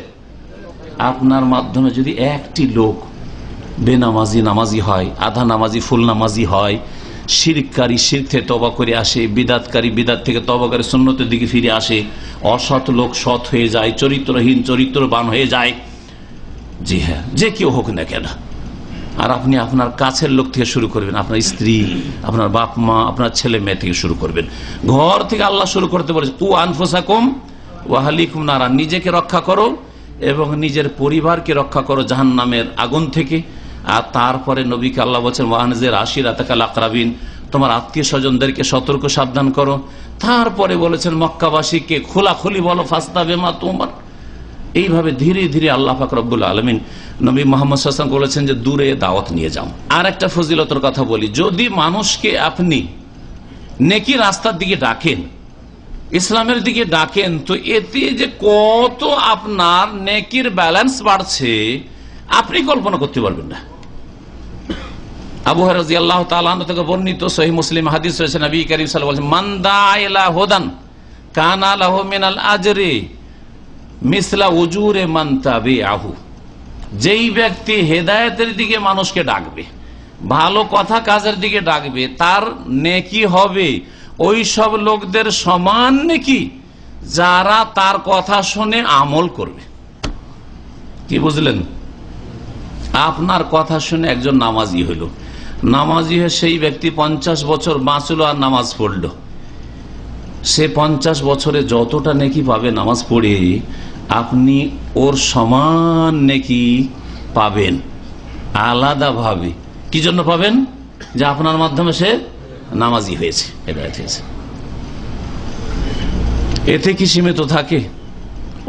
S2: আপনার মাধ্যমে যদি একটি লোক বেনামাজি নামাজি হয়, আধা নামাজি ফুল নামাজি হয়, শিরককারী শিরক থেকে তওবা করে আসে, বিদাতকারী বিদাত থেকে তওবা করে সুন্নতের দিকে ফিরে আসে, অসৎ লোক সৎ হয়ে যায়, চরিত্রহীন চরিত্রবান হয়ে যায়, জি হ্যাঁ, যে কেউ হোক না কেন, আর আপনি আপনার কাছের লোক থেকে শুরু করবেন, আপনার স্ত্রী, আপনার বাপ মা, আপনার ছেলে মেয়ে থেকে শুরু করবেন, ঘর থেকে আল্লাহ শুরু করতে বলেছে, কু আনফুসাকুম ওয়া আহলিকুম নারা, নিজেকে রক্ষা করো এবং নিজের পরিবারকে রক্ষা করো জাহান্নামের আগুন থেকে। আর তারপরে নবীকে আল্লাহ বলছেন ওয়ানজির আশিরাতাকাল আকরাবিন, তোমার আত্মীয় স্বজনদেরকে সতর্ক সাবধান করো। তারপরে বলেছেন মক্কাবাসীকে খোলাখুলি বলো ফাস্তাবিমা তোমার। এইভাবে ধীরে ধীরে আল্লাহ পাক রব্বুল আলামিন নবী মুহাম্মদ সাল্লাল্লাহু আলাইহি ওয়াসাল্লাম বলেছেন যে দূরে দাওয়াত নিয়ে যাও। আর একটা ফজিলতের কথা বলি, যদি মানুষকে আপনি নেকি রাস্তার দিকে ডাকেন, ইসলামের দিকে ডাকেন, তো এতে যে কত আপনার নেকির ব্যালেন্স বাড়ছে আপনি কল্পনা করতে পারবেন না। আবু হুরায়রা রাদিয়াল্লাহু তাআলা আনহু থেকে বর্ণিত সহিহ মুসলিম হাদিস রয়েছে, নবী করিম সাল্লাল্লাহু আলাইহি ওয়াসাল্লাম বলেন মান দাআ ইলা হুদান কানা লাহু মিনাল আজরি মিসলা উজুরে মান তাবিআহু, যেই ব্যক্তি হেদায়েতের দিকে মানুষকে ডাকবে, ভালো কথা কাজের দিকে ডাকবে, তার নেকি হবে ওই সব লোকদের সমান নেকি যারা তার কথা শুনে আমল করবে। কি বুঝলেন? আপনার কথা শুনে একজন নামাজি হইল, নামাজি হয়ে সেই ব্যক্তি 50 বছর বাঁচল আর নামাজ পড়ল, সে 50 বছরে যতটা নেকি পাবে নামাজ পড়ে, আপনি ওর সমান নেকি পাবেন আলাদাভাবে। কি জন্য পাবেন? যে আপনার মাধ্যমে সে নামাজি হয়েছে, হেদায়েত হয়েছে। এতে কি সীমিত থাকে?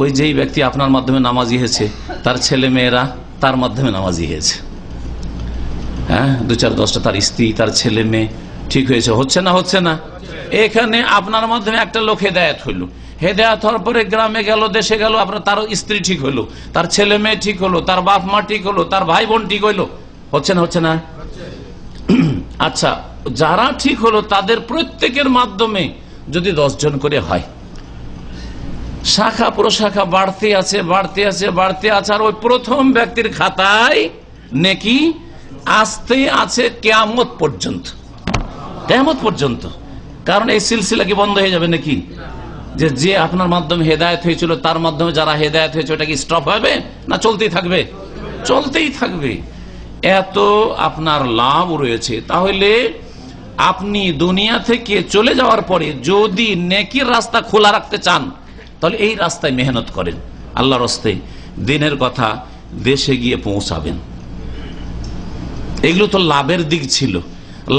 S2: ওই যেই ব্যক্তি আপনার মাধ্যমে নামাজি হয়েছে তার ছেলে মেয়েরা তার মাধ্যমে নামাজি হয়েছে, হ্যাঁ, 2-4-10টা তার স্ত্রী তার ছেলে মেয়ে ঠিক হয়েছে, হচ্ছে না? হচ্ছে না? এখানে আপনার মাধ্যমে একটা লোক হেদায়েত হইল, হেদায়েত হওয়ার পরে গ্রামে গেল, দেশে গেল, আপনার তার স্ত্রী ঠিক হইলো, তার ছেলে মেয়ে ঠিক হলো, তার বাপ মা ঠিক হলো, তার ভাই বোন ঠিক হইলো, হচ্ছে না? হচ্ছে না? আচ্ছা, যারা ঠিক হলো তাদের প্রত্যেকের মাধ্যমে যদি 10 জন করে হয়, শাখা প্রশাখা বাড়তে আছে বাড়তে আছে বাড়তে আছে, আর ওই প্রথম ব্যক্তির খাতায় নেকি আসতে আছে কিয়ামত পর্যন্ত, কিয়ামত পর্যন্ত। কারণ এই সিলসিলা কি বন্ধ হয়ে যাবে নাকি? যে আপনার মাধ্যমে হেদায়েত হয়েছিল তার মাধ্যমে যারা হেদায়েত হয়েছে ওটা কি স্টপ হবে না চলতেই থাকবে? চলতেই থাকবে। এত আপনার লাভ রয়েছে। তাহলে আপনি দুনিয়া থেকে চলে যাওয়ার পরে যদি নেকির রাস্তা খোলা রাখতে চান তাহলে এই রাস্তায় মেহনত করেন, আল্লাহর রাস্তায় দিনের কথা দেশে গিয়ে পৌঁছাবেন। এগুলো তো লাভের দিক ছিল।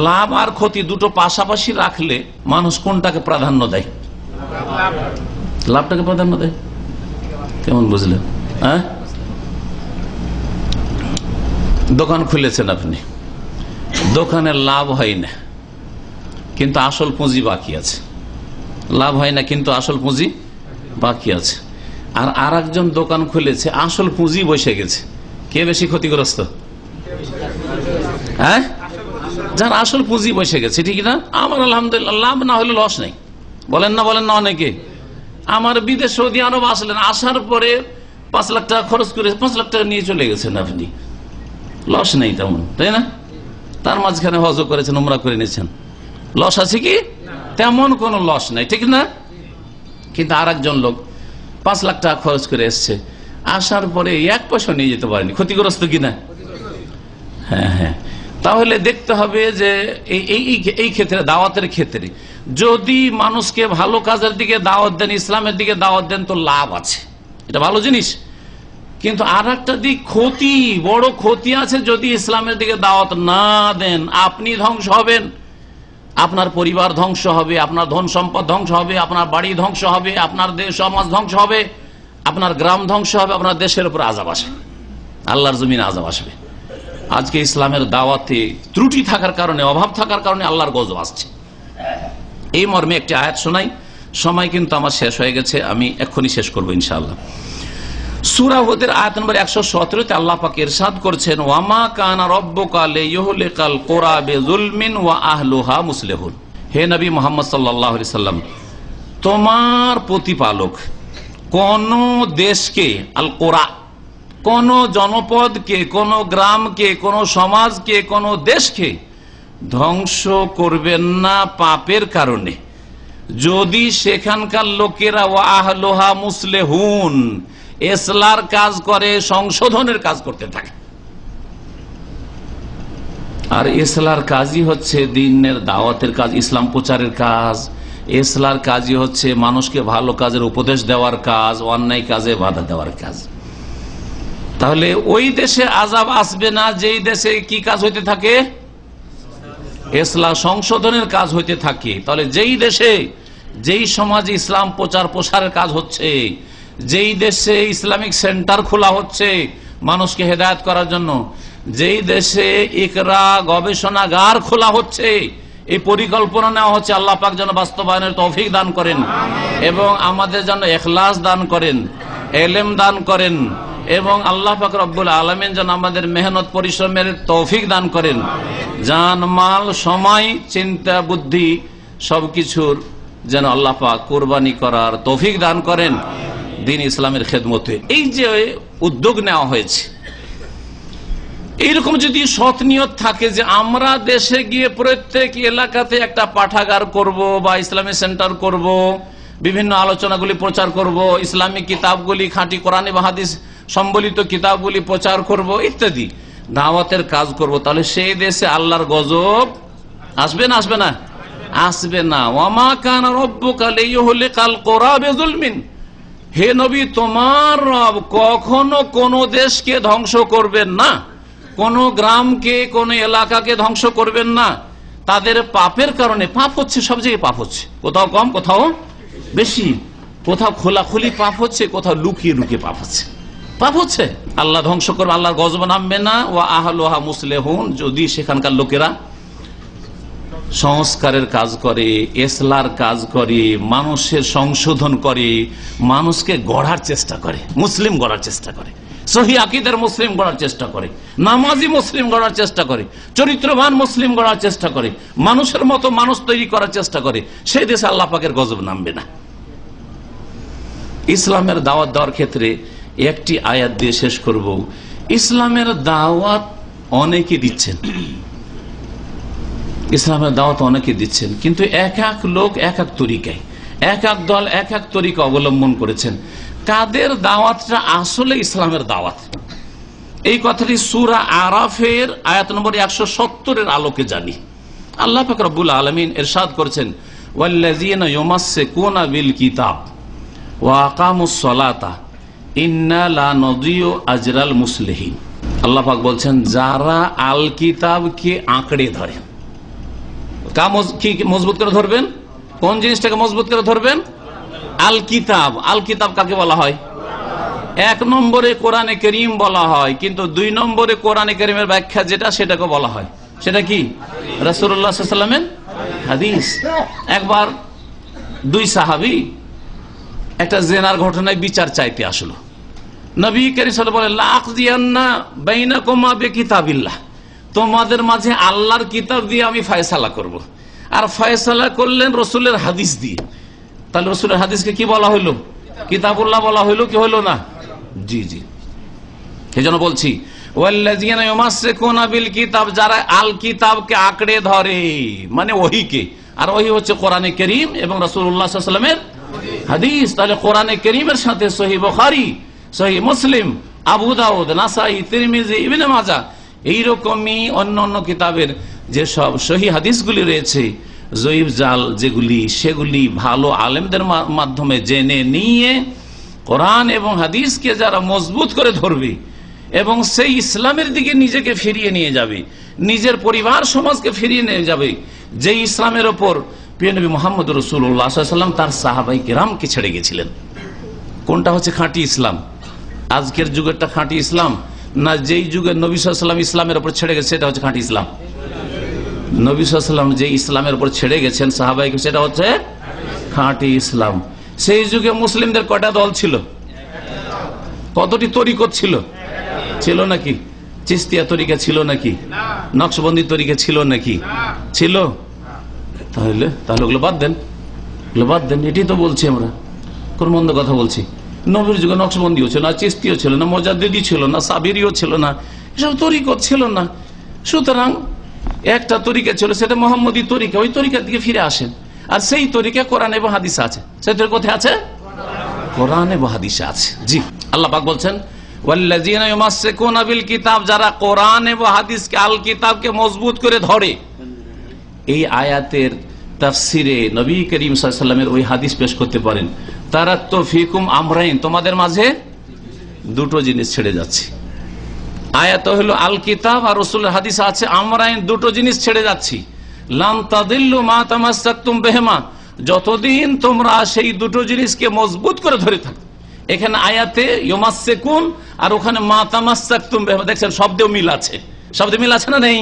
S2: লাভ আর ক্ষতি দুটো পাশাপাশি রাখলে মানুষ কোনটাকে প্রাধান্য দেয়? লাভটাকে প্রাধান্য দেয়। কেমন বুঝলেন? হ্যাঁ, দোকান খুলেছেন আপনি, দোকানে লাভ হয় না কিন্তু আসল পুঁজি বাকি আছে, লাভ হয় না কিন্তু আসল পুঁজি বাকি আছে। আর আরেকজন দোকান খুলেছে, আসল পুঁজি বসে গেছে, কে বেশি ক্ষতিগ্রস্ত? হ্যাঁ, যার আসল পুঁজি বসে গেছে, ঠিক না? আমার আলহামদুলিল্লাহ লাভ না হলে লস নেই, বলেন না? বলেন না? অনেকে আমার বিদেশ সৌদি আরব আসলেন, আসার পরে 5 লাখ টাকা খরচ করে 5 লাখ টাকা নিয়ে চলে গেছেন, আপনি লস নেই তেমন, তাই না? তার মাঝখানে হজ করেছেন, উমরা করে নিয়েছেন, লস আছে কি? তেমন কোন লস নাই, ঠিক না? কিন্তু আর একজন লোক 5 লাখ টাকা খরচ করে এসছে, আসার পরে 1 পয়সা নিয়ে যেতে পারেনি, ক্ষতিগ্রস্ত কিনা? হ্যাঁ হ্যাঁ। তাহলে দেখতে হবে যে এই ক্ষেত্রে, দাওয়াতের ক্ষেত্রে যদি মানুষকে ভালো কাজের দিকে দাওয়াত দেন, ইসলামের দিকে দাওয়াত দেন তো লাভ আছে, এটা ভালো জিনিস। কিন্তু আর একটা দিক ক্ষতি, বড় ক্ষতি আছে যদি ইসলামের দিকে দাওয়াত না দেন। আপনি ধ্বংস হবেন, আপনার পরিবার ধ্বংস হবে, আপনার ধন সম্পদ ধ্বংস হবে, আপনার বাড়ি ধ্বংস হবে, আপনার দেশ সমাজ ধ্বংস হবে, আপনার গ্রাম ধ্বংস হবে, আপনার দেশের উপর আযাব আসবে, আল্লাহর জমিনে আযাব আসবে। আজকে ইসলামের দাওয়াতে ত্রুটি থাকার কারণে, অভাব থাকার কারণে আল্লাহর গজব আসছে। এই মর্মে একটি আয়াত শোনাই, সময় কিন্তু আমার শেষ হয়ে গেছে, আমি এক্ষুনি শেষ করবো ইনশাআল্লাহ। সূরা হুদের আয়াত নম্বর 117-তে আল্লাহ পাক ইরশাদ করছেন, ওয়ামা কানা রাব্বুকা লিইহলিকাল কুরা বিযুলমিন ওয়া আহলুহা মুসলিহুন। হে নবী মুহাম্মদ সাল্লাল্লাহু আলাইহি সাল্লাম, তোমার প্রতিপালক কোন দেশকে, আল কোরা, কোন জনপদকে, কোন গ্রামকে, কোন সমাজকে, কোন দেশকে ধ্বংস করবেন না পাপের কারণে, যদি সেখানকার লোকেরা ওয়া আহলুহা মুসলিহুন ইসলার কাজ করে, সংশোধনের কাজ করতে থাকে। আর ইসলার কাজই হচ্ছে দ্বীনের দাওয়াতের কাজ, ইসলাম প্রচারের কাজ। ইসলার কাজই হচ্ছে মানুষকে ভালো কাজের উপদেশ দেওয়ার কাজ, অন্যায় কাজে বাধা দেওয়ার কাজ। তাহলে ওই দেশে আযাব আসবে না যেই দেশে কি কাজ হইতে থাকে, ইসলাম সংশোধনের কাজ হইতে থাকে। তাহলে যেই দেশে, যেই সমাজে ইসলাম প্রচার প্রসারের কাজ হচ্ছে, যেই দেশে ইসলামিক সেন্টার খোলা হচ্ছে মানুষকে হেদায়েত করার জন্য, যেই দেশে ইকরা গবেষণাগার খোলা হচ্ছে, এই পরিকল্পনা নেওয়া হচ্ছে, আল্লাহ পাক যেন বাস্তবায়নের তৌফিক দান করেন এবং আমাদের জন্য ইখলাস দান করেন, ইলম দান করেন, এবং আল্লাহ পাক রব্বুল আলামিন যেন আমাদের মেহনত পরিশ্রমের তৌফিক দান করেন, জান মাল সময় চিন্তা বুদ্ধি সবকিছুর যেন আল্লাহ পাক কুরবানি করার তৌফিক দান করেন দ্বীন ইসলামের খেদমতে। এই যে উদ্যোগ নেওয়া হয়েছে, এইরকম যদি সৎ নিয়ত থাকে যে আমরা দেশে গিয়ে প্রত্যেক এলাকাতে একটা পাঠাগার করব বা ইসলামী সেন্টার করব, বিভিন্ন আলোচনাগুলি প্রচার করব, ইসলামিক কিতাবগুলি, খাঁটি কোরআন এবং হাদিস সম্বলিত কিতাবগুলি প্রচার করব ইত্যাদি দাওয়াতের কাজ করব, তাহলে সেই দেশে আল্লাহর গজব আসবে না? আসবে না? আসবে না। ওয়ামা কানা রাব্বুকা লিইহলিকাল কুরা বিযুলমিন, হে নবী তোমার রব কখনো কোন দেশকে ধ্বংস করবেন না, কোন গ্রামকে, কোন এলাকাকে ধ্বংস করবেন না তাদের পাপের কারণে। পাপ হচ্ছে সব জায়গায়, পাপ হচ্ছে, কোথাও কম কোথাও বেশি, কোথাও খোলাখুলি পাপ হচ্ছে, কোথাও লুকিয়ে লুকিয়ে পাপ হচ্ছে, পাপ হচ্ছে। আল্লাহ ধ্বংস করবে, আল্লাহর গজব নামবে না। ওয়া আহলুহা মুসলিহুন, যদি সেখানকার লোকেরা সংস্কারের কাজ করে, ইসলার কাজ করে, মানুষের সংশোধন করে, মানুষকে গড়ার চেষ্টা করে, মুসলিম গড়ার চেষ্টা করে, সহি আকীদার মুসলিম গড়ার চেষ্টা করে, নামাজি মুসলিম গড়ার চেষ্টা করে, চরিত্রবান মুসলিম গড়ার চেষ্টা করে, মানুষের মতো মানুষ তৈরি করার চেষ্টা করে, সেই দেশে আল্লাহ পাকের গজব নামবে না। ইসলামের দাওয়াত দেওয়ার ক্ষেত্রে একটি আয়াত দিয়ে শেষ করব। ইসলামের দাওয়াত অনেকে দিচ্ছেন, ইসলামের দাওয়াত অনেকে দিচ্ছেন, কিন্তু এক এক লোক এক এক তরিকায়, এক এক দল এক এক তরিকা অবলম্বন করেছেন। কাদের দাওয়াতটা আসলে ইসলামের দাওয়াত, এই কথাটি সূরা আরাফের আয়াত নম্বর 170-এর আলোকে জানি। আল্লাহ পাক রব্বুল আলামিন ইরশাদ করেছেন, ওয়াল্লাযীনা ইউমাসসিকুনা বিল কিতাব ওয়া আকামুস সালাতা ইন্না লা নুযিউ আজরাল মুসলিহিন। আল্লাহ পাক বলছেন, যারা আল কিতাবকে আঁকড়ে ধরে, কি মজবুত করে ধরবেন? কোন জিনিসটাকে মজবুত করে ধরবেন? আল কিতাব। আল কিতাব কাকে বলা হয়? এক নম্বরে কোরআনে কারীম বলা হয়, কিন্তু 2 নম্বরে কোরআনে কারীমের ব্যাখ্যা যেটা, সেটাকে বলা হয়, সেটা কি? রাসূলুল্লাহ সাল্লাল্লাহু আলাইহি ওয়াসাল্লামের হাদিস। একবার 2 সাহাবী একটা জিনার ঘটনায় বিচার চাইতে আসলো। নবী কারীম সাল্লাল্লাহু আলাইহি ওয়াসাল্লাম বলেন, লা আকদিয়ান্না বাইনাকুমা বিকিতাবিল্লাহ, তোমাদের মাঝে আল্লাহর কিতাব দিয়ে আমি ফয়সালা করব। আর ফয়সালা করলেন রাসূলের হাদিস দিয়ে। তাহলে রাসূলের হাদিসকে কি বলা হইলো? কিতাবুল্লাহ বলা হইলো কি হইলো না? জি জি। সেজন্য বলছি, ওয়াল্লাযীনা ইউমাসসিকুনা বিল কিতাব, যারা আল কিতাবকে আঁকড়ে ধরে, মানে ওহীকে, আর ওহী হচ্ছে কোরআনে কারীম এবং রাসূলুল্লাহ সাল্লাল্লাহু আলাইহি ওয়াসাল্লামের হাদিস। তাহলে কোরআনে কারীমের সাথে সহিহ বুখারী, সহিহ মুসলিম, আবু দাউদ, নাসাই, তিরমিজি, ইবনে মাজাহ, এইরকমই অন্য অন্য কিতাবের যে সব সহিহ হাদিসগুলি রয়েছে, জয়ীফ জাল যেগুলি, সেগুলি ভালো আলেমদের মাধ্যমে জেনে নিয়ে কোরআন এবং হাদিসকে যারা মজবুত করে ধরবে এবং সেই ইসলামের দিকে নিজেকে ফিরিয়ে নিয়ে যাবে, নিজের পরিবার সমাজকে ফিরিয়ে নিয়ে যাবে, যে ইসলামের ওপর প্রিয় নবী মুহাম্মদ রাসূলুল্লাহ সাল্লাল্লাহু আলাইহি ওয়াসাল্লাম তার সাহাবায়ে কেরামকে ছেড়ে গেছিলেন। কোনটা হচ্ছে খাঁটি ইসলাম? আজকের যুগেরটা খাঁটি ইসলাম, না যেই যুগে নবী সাল্লাল্লাহু আলাইহি ওয়াসাল্লাম ইসলামের উপর ছেড়ে গেছে সেটা হচ্ছে খাঁটি ইসলাম? নবী সাল্লাল্লাহু আলাইহি ওয়াসাল্লাম যে ইসলামের উপর ছেড়ে গেছেন সাহাবাইকে, সেটা হচ্ছে খাঁটি ইসলাম। সেই যুগে মুসলিমদের কয়টা দল ছিল? কতটি তরিকত ছিল? ছিল নাকি? চিস্তিয়া তরিকা ছিল নাকি? নকশবন্দি তরিকা ছিল নাকি? ছিল। তাহলে ওগুলো বাদ দেন, ওগুলো বাদ দেন। এটাই তো বলছি আমরা, কোন মন্দ কথা বলছি? নবীর যুগে নকশবন্দিও ছিল না, চিস্তিও ছিল না, মোজাদ্দেদি ছিল না, সাবিরিও ছিল না, এসব তরিকত ছিল না। সুতরাং একটা তরিকা ছিল, সেটা মোহাম্মদী তরিকা। ওই তরিকার দিকে ফিরে আসেন। আর সেই তরিকা কোরআন এবং হাদিসে আছে। সেটা কোথায় আছে? কোরআন এবং হাদিসে আছে। জি, আল্লাহ পাক বলছেন ওয়াল্লাযীনা ইউমাসসিকুনা বিল কিতাব, যারা কোরআন এবং হাদিসকে, আল কিতাবকে মজবুত করে ধরে। এই আয়াতের তাফসিরে নবী করিম সাল্লাল্লাহু আলাইহি ওয়াসাল্লামের ওই হাদিস পেশ করতে পারেন, তারাক্তু ফীকুম আমরাইন, তোমাদের মাঝে দুটো জিনিস ছেড়ে যাচ্ছে। আয়াত হলো আল কিতাব, আর রাসূলের হাদিস আছে আমরাইন, দুটো জিনিস ছেড়ে যাচ্ছি। লান তাদিল্লু মা তামাসসাকতুম বিহিমা, যতদিন তোমরা সেই দুটো জিনিসকে মজবুত করে ধরে থাকো। এখানে আয়াতে ইউমাসসিকুন আর ওখানে মা তামাসসাকতুম বিহিমা, দেখছেন শব্দেও মিল আছে। শব্দে মিল আছে না নেই?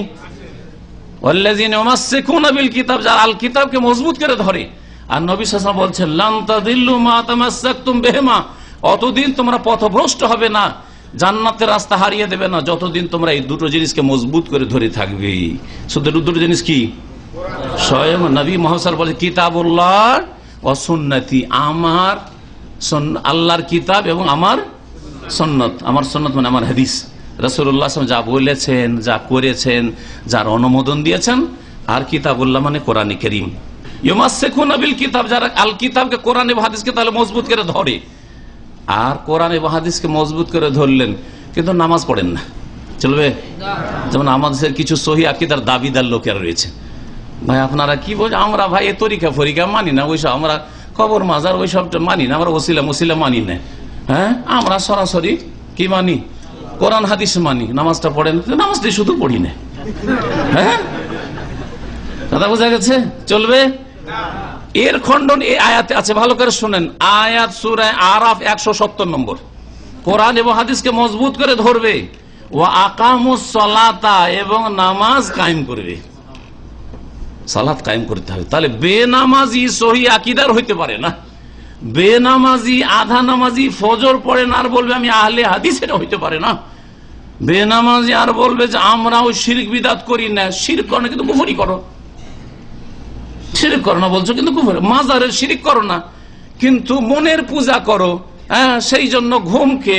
S2: ওয়াল্লাযীনা ইউমাসসিকুনা বিল কিতাব, যারা আল কিতাবকে মজবুত করে ধরে। আর নবী সাল্লাল্লাহু আলাইহি ওয়াসাল্লাম বলছেন লান তাদিল্লু মা তামাসসাকতুম বিহিমা, অতদিন তোমরা পথভ্রষ্ট হবে না, জান্নাতের রাস্তা হারিয়ে দেবে না, যতদিন তোমরা এই দুটো জিনিসকে মজবুত করে ধরে থাকবে। শুধু দুটো জিনিস কি? স্বয়ং নবী মুহাম্মদ সাল্লাল্লাহু আলাইহি ওয়াসাল্লাম কিতাবুল্লাহ ওয়া সুন্নতি, আমার আল্লাহর কিতাব এবং আমার সুন্নত। আমার সুন্নত মানে আমার হাদিস। রাসূলুল্লাহ সাল্লাল্লাহু আলাইহি ওয়াসাল্লাম যা বলেছেন, যা করেছেন, যার অনুমোদন দিয়েছেন। আর কিতাবুল্লাহ মানে কোরআন কারীম। ইউমাসসিকুনা বিল কিতাব, যারা আল কিতাবকে, কোরআন এবং হাদিসকে তাহলে মজবুত করে ধরে। আর কোরআন এবং হাদিসকে মজবুত করে ধরলেন, কিন্তু নামাজ পড়েন না, চলবে? যেমন আমাদের কিছু সহি আকীদার দাবিদার লোকেরা রয়েছে। ভাই আপনারা কি বলছেন? আমরা ভাই এ তরিকা ফরিকা মানি না, ওইসব আমরা কবর মাজার ওইসব মানি না, আমরা ওসিলা মানি না। হ্যাঁ, আমরা সরাসরি কি মানি? কোরআন হাদিস মানি। নামাজটা পড়েন? নামাজটা শুধু পড়ি না। হ্যাঁ, কথা বোঝা গেছে? চলবে? এর খণ্ডন এই আয়াতে আছে, ভালো করে শুনেন। আয়াত সূরা আরাফ 170 নম্বর। কোরআন এবং হাদিসকে মজবুত করে ধরবে, ওয়া আকামুস সালাতা, এবং নামাজ কায়েম করবে। সালাত কায়েম করতে হবে। তাহলে বেনামাজি সহি আকীদার হইতে পারে না। বেনামাজি, আধা নামাজি, ফজর পড়ে না আর বলবে আমি আহলে হাদিস, এটা হইতে পারে না। বেনামাজি আর বলবে যে আমরা ওই শিরক বিদআত করি না। শিরক করো না, কিন্তু কুফরি করো। শিরক করো না বলছো, কিন্তু কুফরি। মাজারের শিরক করো না, কিন্তু মনের পূজা করো। হ্যাঁ, সেই জন্য ঘুমকে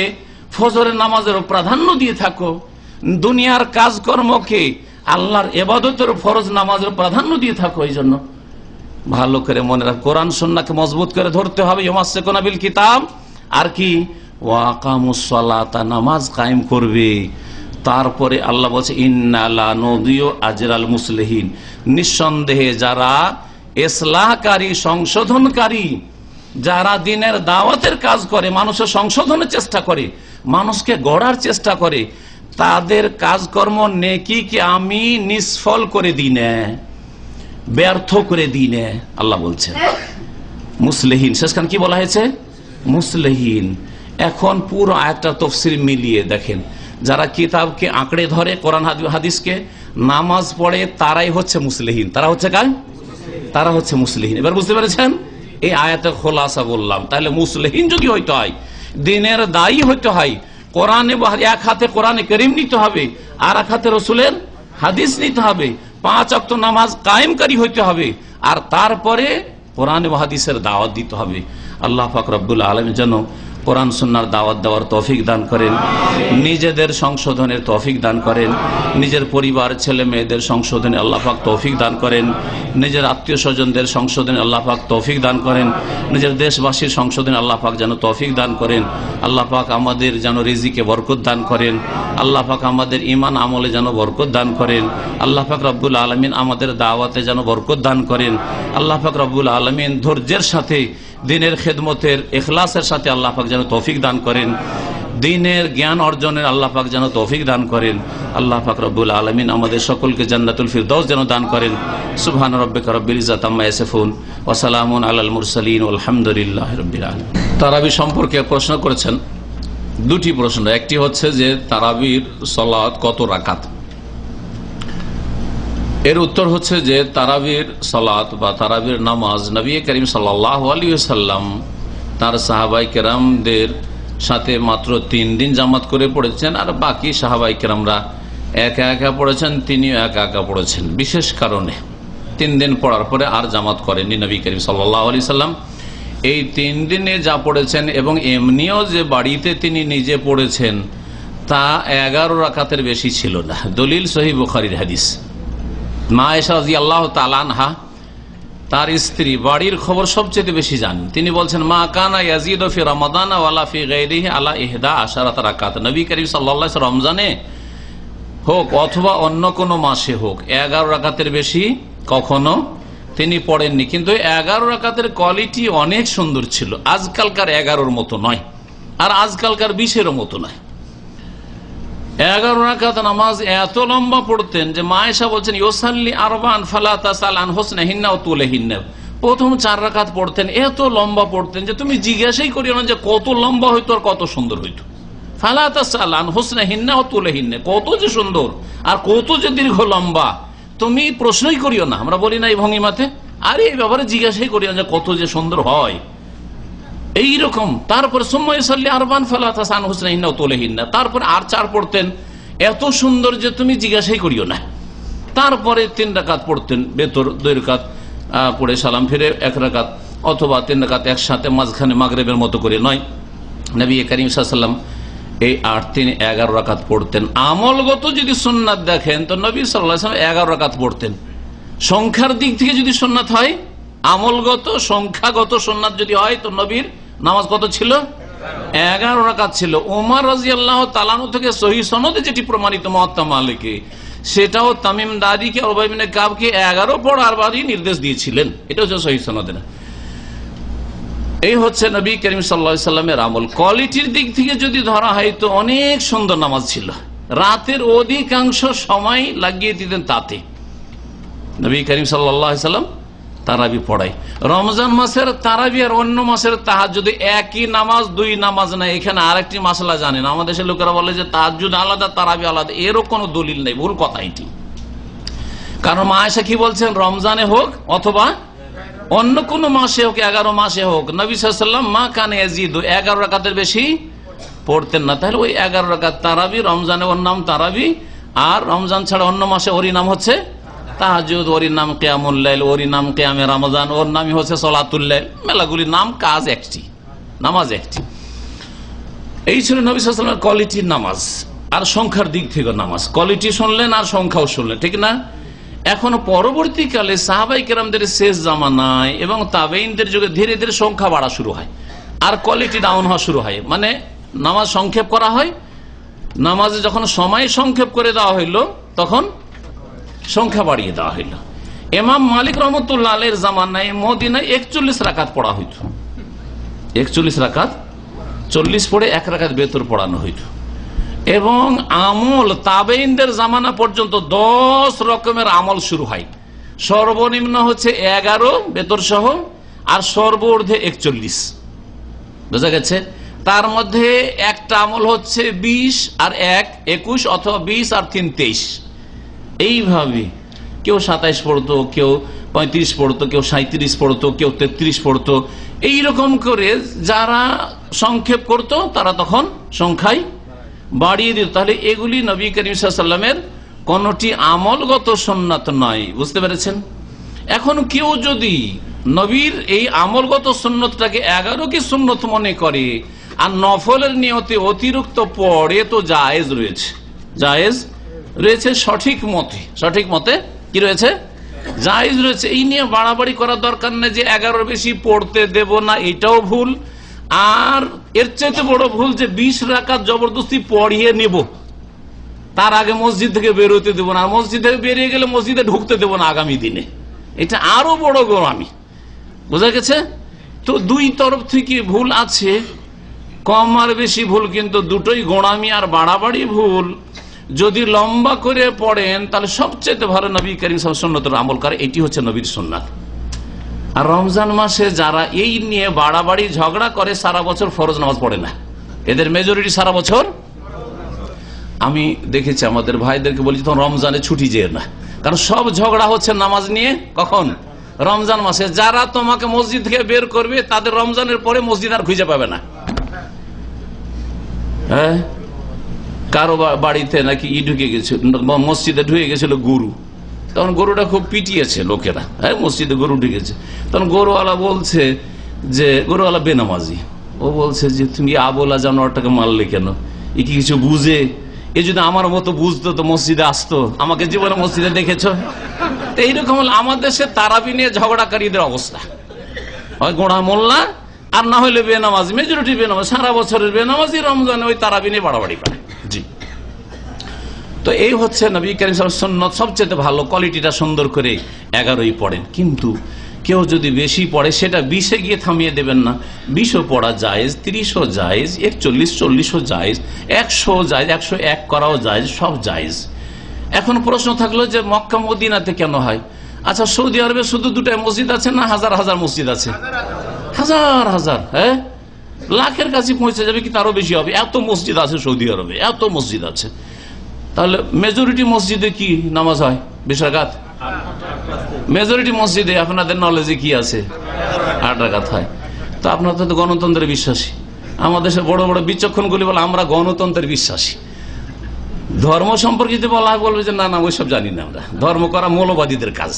S2: ফজরের নামাজের প্রাধান্য দিয়ে থাকো। দুনিয়ার কাজকর্মকে আল্লাহর ইবাদতের ফরজ নামাজের প্রাধান্য দিয়ে থাকো। এই জন্য ভালো করে মনে রাখ, কোরআন সুন্নাহকে মজবুত করে ধরতে হবে। ইউমাসসিকুনা বিল কিতাব, আর কি? ওয়া আকামুস সালাতা, নামাজ কায়েম করবে। তারপরে আল্লাহ বলছে ইন্না লা নুদিয়ু আজরাল মুসলিহিন, নিঃসন্দেহে যারা ইসলাহকারী, সংশোধনকারী, যারা দিনের দাওয়াতের কাজ করে, মানুষের সংশোধনের চেষ্টা করে, মানুষকে গড়ার চেষ্টা করে, তাদের কাজকর্ম নেকিকে আমি নিষ্ফল করে দিই না, ব্যর্থ করে দিই না। আল্লাহ বলছেন মুসলিহিন। শেষখান কি বলা হয়েছে? মুসলিহিন। এখন পুরো আয়াতটা তাফসীর মিলিয়ে দেখেন, যারা কিতাবকে আঁকড়ে ধরে, কোরআন হাদিসকে, নামাজ পড়ে, তারাই হচ্ছে মুসলিহিন। তারা হচ্ছে কার? তারা হচ্ছে মুসলিহিন। এবার বুঝতে পেরেছেন? এই আয়াতের খোলাসা বললাম। তাহলে মুসলিহিন যদি হইতে হয়, দিনের দায়ী হইতে হয়, কোরআনে, এক হাতে কোরআনে কারীম নিতে হবে, আর এক হাতে রাসূলের হাদিস নিতে হবে, 5 ওয়াক্ত নামাজ কায়েমকারী হইতে হবে, আর তারপরে কোরআন ও হাদিসের দাওয়াত দিতে হবে। আল্লাহ পাক রব্বুল আলামিন যেন কোরআন সুন্নাহর দাওয়াত দেওয়ার তৌফিক দান করেন, নিজেদের সংশোধনের তৌফিক দান করেন, নিজের পরিবার, ছেলে মেয়েদের সংশোধনে আল্লাহ পাক তৌফিক দান করেন, নিজের আত্মীয় স্বজনদের সংশোধনে আল্লাহ পাক তৌফিক দান করেন, নিজের দেশবাসীর সংশোধনে আল্লাহ পাক যেন তৌফিক দান করেন। আল্লাহ পাক আমাদের যেন রিজিকে বরকত দান করেন। আল্লাহ পাক আমাদের ঈমান আমলে যেন বরকত দান করেন। আল্লাহ পাক রব্বুল আলামিন আমাদের দাওয়াতে যেন বরকত দান করেন। আল্লাহ পাক রব্বুল আলামিন ধৈর্যের সাথে, দিনের খেদমতের ইখলাসের সাথে আল্লাহ পাক যেন তৌফিক দান করেন। দিনের জ্ঞান অর্জনের আল্লাহ পাক যেন তৌফিক দান করেন। আল্লাহ পাক রব্বুল আলামিন আমাদের সকলকে জান্নাতুল ফিরদাউস যেন দান করেন। সুবহান রাব্বিকা রব্বিল ইজ্জাতি আম্মা ইয়াসিফুন ওয়া সালামুন আলাল মুরসালিন ওয়াল হামদুলিল্লাহি রাব্বিল আলামিন। তারাবি সম্পর্কে প্রশ্ন করেছেন দুটি প্রশ্ন। একটি হচ্ছে যে তারাবির সালাত কত রাকাত, এর উত্তর হচ্ছে যে তারাবির সালাত বা তারাবির নামাজ নবী করিম সাল্লাল্লাহু আলাইহি ওয়াসাল্লাম তার সাহাবাই কেরামদের সাথে মাত্র 3 দিন জামাত করে পড়েছেন, আর বাকি সাহাবাই কেরামরা একা একা পড়েছেন, তিনিও একা একা পড়েছেন। বিশেষ কারণে 3 দিন পড়ার পরে আর জামাত করেননি নবী করিম সাল্লাল্লাহু আলাইহি ওয়াসাল্লাম। এই 3 দিনে যা পড়েছেন এবং এমনিও যে বাড়িতে তিনি নিজে পড়েছেন তা 11 রাকাতের বেশি ছিল না। দলিল সহিহ বুখারীর হাদিস। মা আয়েশা রাদিয়াল্লাহু তাআলা আনহা তার স্ত্রী বাড়ির খবর সবচেয়ে বেশি জানেন। তিনি বলছেন, মা কানা ইয়াজিদু ফি রমাদান ওয়ালা ফি গায়রিহি আলা 11 রাকাত। নবী করিম সাল্লাল্লাহু আলাইহি ওয়াসাল্লাম রমজানে হোক অথবা অন্য কোনো মাসে হোক 11 রাকাতের বেশি কখনো তিনি পড়েননি। কিন্তু 11 রাকাতের কোয়ালিটি অনেক সুন্দর ছিল, আজকালকার 11-র মতো নয়, আর আজকালকার 20-এরও মতো নয়। 11 রাকাত নামাজ এত লম্বা পড়তেন যে মা আয়েশা বলছেন, ইউসাল্লি আরবান ফালা তাসাল আন হুসনিহিন্না ওয়া তুলিহিন্না। প্রথম 4 রাকাত পড়তেন, এত লম্বা পড়তেন যে তুমি জিজ্ঞাসাই করিও না যে কত লম্বা হইতো আর কত সুন্দর হইতো। ফালা তাসাল আন হুসনিহিন্না ওয়া তুলিহিন্না, কত যে সুন্দর আর কত যে দীর্ঘ লম্বা তুমি প্রশ্নই করিও না। আমরা বলি না এই ভঙ্গিমাতে, আরে এই ব্যাপারে জিজ্ঞাসাই করিও না যে কত যে সুন্দর হয়, এইরকম। তারপর সুম্মা ইউসাল্লি আরবান ফালা তাসাল আন হুসনিহিন্না ওয়া তুলিহিন্না, তারপর আর 4 পড়তেন এত সুন্দর যে তুমি জিজ্ঞাসাই করিও না। তারপরে 3 রাকাত পড়তেন, ভেতর 2 রাকাত পড়ে সালাম ফিরে 1 রাকাত, অথবা 3 রাকাত একসাথে, মাঝখানে মাগরিবের মতো করে নয়। নবী করিম সাল্লাল্লাহু আলাইহি ওয়াসাল্লাম এই 8-3-11 রাকাত পড়তেন। আমলগত যদি সুন্নাত দেখেন তো নবী সাল্লাল্লাহু আলাইহি ওয়াসাল্লাম 11 রাকাত পড়তেন। সংখ্যার দিক থেকে যদি সুন্নাত হয়, আমলগত সংখ্যাগত সুন্নাত যদি হয় তো নবীর নামাজ কত ছিল? 11 রাকাত ছিল। ওমর রাদিয়াল্লাহু তাআলা আনহু থেকে সহিহ সনদে যেটি প্রমাণিত মুয়াত্তা মালিকে, সেটাও তামিম দারিকে উবাই ইবনে কাবকে 11 পড়ার বারই নির্দেশ দিয়েছিলেন। এটা হচ্ছে সহিহ সনদে। এই হচ্ছে নবী করিম সাল্লাল্লাহু আলাইহি ওয়াসাল্লামের আমল। কোয়ালিটির দিক থেকে যদি ধরা হয় তো অনেক সুন্দর নামাজ ছিল, রাতের অধিকাংশ সময় লাগিয়ে দিতেন তাতে। নবী করিম সাল্লাল্লাহু আলাইহি ওয়াসাল্লাম তারাবি পড়াই। রমজান মাসের তারাবি আর অন্য মাসের তাহাজ্জুদ একই নামাজ, 2 নামাজ না। এখানে আরেকটি মাসলা জানেন, আমাদের দেশের লোকেরা বলে যে তাহাজ্জুদ আলাদা তারাবি আলাদা, এরও কোনো দলিল নেই, ভুল কথা এটি। কারণ মা আয়েশা কি বলছেন, রমজানে হোক অথবা অন্য কোন মাসে হোক, 11 মাসে হোক, নবী সাল্লাল্লাহু আলাইহি ওয়াসাল্লাম মা কানা ইয়াজিদু 11 রাকাতের বেশি পড়তেন না। তাহলে ওই 11 রাকাত তারাবি, রমজানে ওর নাম তারাবি, আর রমজান ছাড়া অন্য মাসে ওরই নাম হচ্ছে তাহাজ্জুদ, ওরই নাম কিয়ামুল লাইল, ওরই নাম কিয়ামে রমজান, ওর নামই হচ্ছে সালাতুল লাইল। মেলাগুলি নাম, কাজ একটি, নামাজ একটি। এই ছিল নবী সাল্লাল্লাহু আলাইহি ওয়াসাল্লামের কোয়ালিটির নামাজ। আর সংখ্যার দিক থেকে নামাজ, কোয়ালিটি শুনলেন আর সংখ্যাও শুনলেন, ঠিক না? এখন পরবর্তীকালে সাহাবাই কেরামদের শেষ জামানায় এবং তাবেঈনদের যুগে ধীরে ধীরে সংখ্যা বাড়া শুরু হয় আর কোয়ালিটি ডাউন হওয়া শুরু হয়। মানে নামাজ সংক্ষেপ করা হয়, নামাজে যখন সময় সংক্ষেপ করে দেওয়া হইল তখন সংখ্যা বাড়িয়ে দেওয়া হইল। ইমাম মালিক রহমতুল্লাহ আলাইহির জামানায় মদিনায় 41 রাকাত পড়া হইত। 41 রাকাত, 40 পড়ে 1 রাকাত বেতর পড়ানো হইত। এবং আমল তাবেঈনদের জামানা পর্যন্ত 10 রকমের আমল শুরু হয়। সর্বনিম্ন হচ্ছে 11 বেতর সহ, আর সর্বোর্ধে 41। বোঝা গেছে? তার মধ্যে একটা আমল হচ্ছে 20 আর 1 21, অথবা 20 আর 3 23। এইভাবে কেউ 27 পড়তো, কেউ 35 পড়তো, কেউ 37 পড়তো, কেউ 33 পড়তো। এইরকম করে যারা সংক্ষেপ করত তারা তখন সংখ্যায় বাড়িয়ে দিত। তাহলে এগুলি নবী করিম সাল্লাল্লাহু আলাইহি ওয়াসাল্লামের কোনটি আমলগত সুন্নাত নয়। বুঝতে পেরেছেন? এখন কেউ যদি নবীর এই আমলগত সুন্নতটাকে 11 কি সুন্নত মনে করে আর নফলের নিয়তে অতিরিক্ত পড়ে তো জায়েজ রয়েছে, জায়েজ রয়েছে। সঠিক মতে কি রয়েছে? জায়েজ রয়েছে। এই নিয়ে বাড়াবাড়ি করার দরকার নেই যে 11 বেশি পড়তে দেব না, এটাও ভুল। আর এর চাইতে বড় ভুল যে 20 রাকাত জবরদস্তি পড়িয়ে নেব, তার আগে মসজিদ থেকে বেরোতে দেব না, আর মসজিদ থেকে বেরিয়ে গেলে মসজিদে ঢুকতে দেব না আগামী দিনে। এটা আরো বড় গোঁড়ামি। বোঝা গেছে? তো 2 তরফ থেকে ভুল আছে, কম আর বেশি ভুল, কিন্তু দুটোই গোঁড়ামি আর বাড়াবাড়ি ভুল। যদি লম্বা করে পড়েন তাহলে সবচেয়ে ভালো নবী করিম সাল্লাল্লাহু আলাইহি ওয়াসাল্লামের আমল করে, এটি হচ্ছে নবীর সুন্নাত। আর রমজান মাসে যারা এই নিয়ে বাড়াবাড়ি ঝগড়া করে সারা বছর ফরজ নামাজ পড়ে না, এদের মেজরিটি সারা বছর। আমি দেখেছি আমাদের ভাইদেরকে বলি তখন রমজানে ছুটি যেও না, কারণ সব ঝগড়া হচ্ছে নামাজ নিয়ে। কখন? রমজান মাসে। যারা তোমাকে মসজিদ থেকে বের করবে তাদের রমজানের পরে মসজিদ আর খুঁজে পাবে না। হ্যাঁ, কারো বাড়িতে নাকি ঢুকে গেছিল, মসজিদে ঢুকে গেছিল গরু, তখন গরুটা খুব পিটিয়েছে লোকেরা, হ্যাঁ মসজিদে গরু ঢুকেছে। তখন গরুওয়ালা বলছে যে, গরুওয়ালা বেনামাজি, ও বলছে যে তুমি আবোলা জানোয়ারটাকে মারলে কেন? এ কি কিছু বুঝে? এ যদি আমার মতো বুঝতো তো মসজিদে আসতো, আমাকে জীবনে মসজিদে দেখেছো? তো এইরকম হল আমাদের দেশে তারাবি নিয়ে ঝগড়াকারীদের অবস্থা। হয় গোড়া মোল্লা আর না হলে বেনামাজি, মেজরিটি বেনামাজি, সারা বছরের বেনামাজি, রমজানে ওই তারাবি নিয়ে বাড়াবাড়ি করে। জি, তো এই হচ্ছে নবী করিম সাল্লাল্লাহু আলাইহি ওয়াসাল্লাম সুন্নাত। সবচেয়ে ভালো কোয়ালিটিটা সুন্দর করে 11ই পড়েন, কিন্তু কেউ যদি বেশি পড়ে সেটা 20-এ গিয়ে থামিয়ে দেবেন না। 20ও পড়া জায়েজ, 30ও জায়েজ, 41, 40ও জায়েজ, 100ও জায়েজ, 101 করাও জায়েজ, সব জায়েজ। এখন প্রশ্ন থাকলো যে মক্কা মদিনাতে কেন হয়? আচ্ছা, সৌদি আরবে শুধু 2টাই মসজিদ আছে না হাজার হাজার মসজিদ আছে? হাজার হাজার, হ্যাঁ, লাখের কাছে পৌঁছে যাবে কি তারও বেশি হবে, এত মসজিদ আছে সৌদি আরবে, এত মসজিদ আছে। তাহলে মেজরিটি মসজিদে কি নামাজ হয়? 20 রাকাত। মেজরিটি মসজিদে আপনাদের নলেজে কি আছে? 8 রাকাত হয়। তো আপনার তো গণতন্ত্রে বিশ্বাসী। আমাদের দেশে বড় বড় বিচক্ষণগুলি বলে আমরা গণতন্ত্রের বিশ্বাসী। ধর্ম সম্পর্কিত বলা হয়, বলবে যে না না ওইসব জানি না আমরা, ধর্ম করা মৌলবাদীদের কাজ,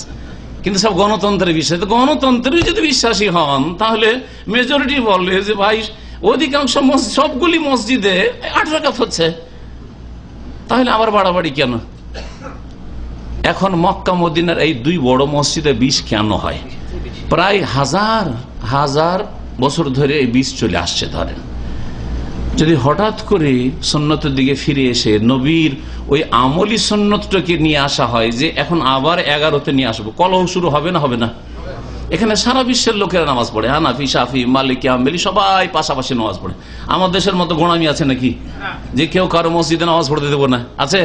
S2: কিন্তু সব গণতন্ত্রের বিশ্বাস। গণতন্ত্রে যদি বিশ্বাসী হন তাহলে মেজরিটি বলবে যে ভাই অধিকাংশ সবগুলি মসজিদে 8 রাকাত হচ্ছে, তাহলে আবার বাড়াবাড়ি কেন? এখন মক্কা মদিনার এই 2 বড় মসজিদে 20 কেন হয়? প্রায় হাজার হাজার বছর ধরে এই 20 চলে আসছে। ধরেন যদি হঠাৎ করে সুন্নতের দিকে ফিরে এসে নবীর ওই আমলি সুন্নতটাকে নিয়ে আসা হয় যে এখন আবার 11তে নিয়ে আসবো, কলহ শুরু হবে না? হবে না? এখানে সারা বিশ্বের লোকেরা নামাজ পড়ে, হানাফি, শাফি, মালিকি, হাম্বলি সবাই পাশাপাশি নামাজ পড়ে। আমার দেশের মতো গোঁড়ামি আছে নাকি যে কেউ কারো মসজিদে নামাজ পড়তে দেবো না? আছে?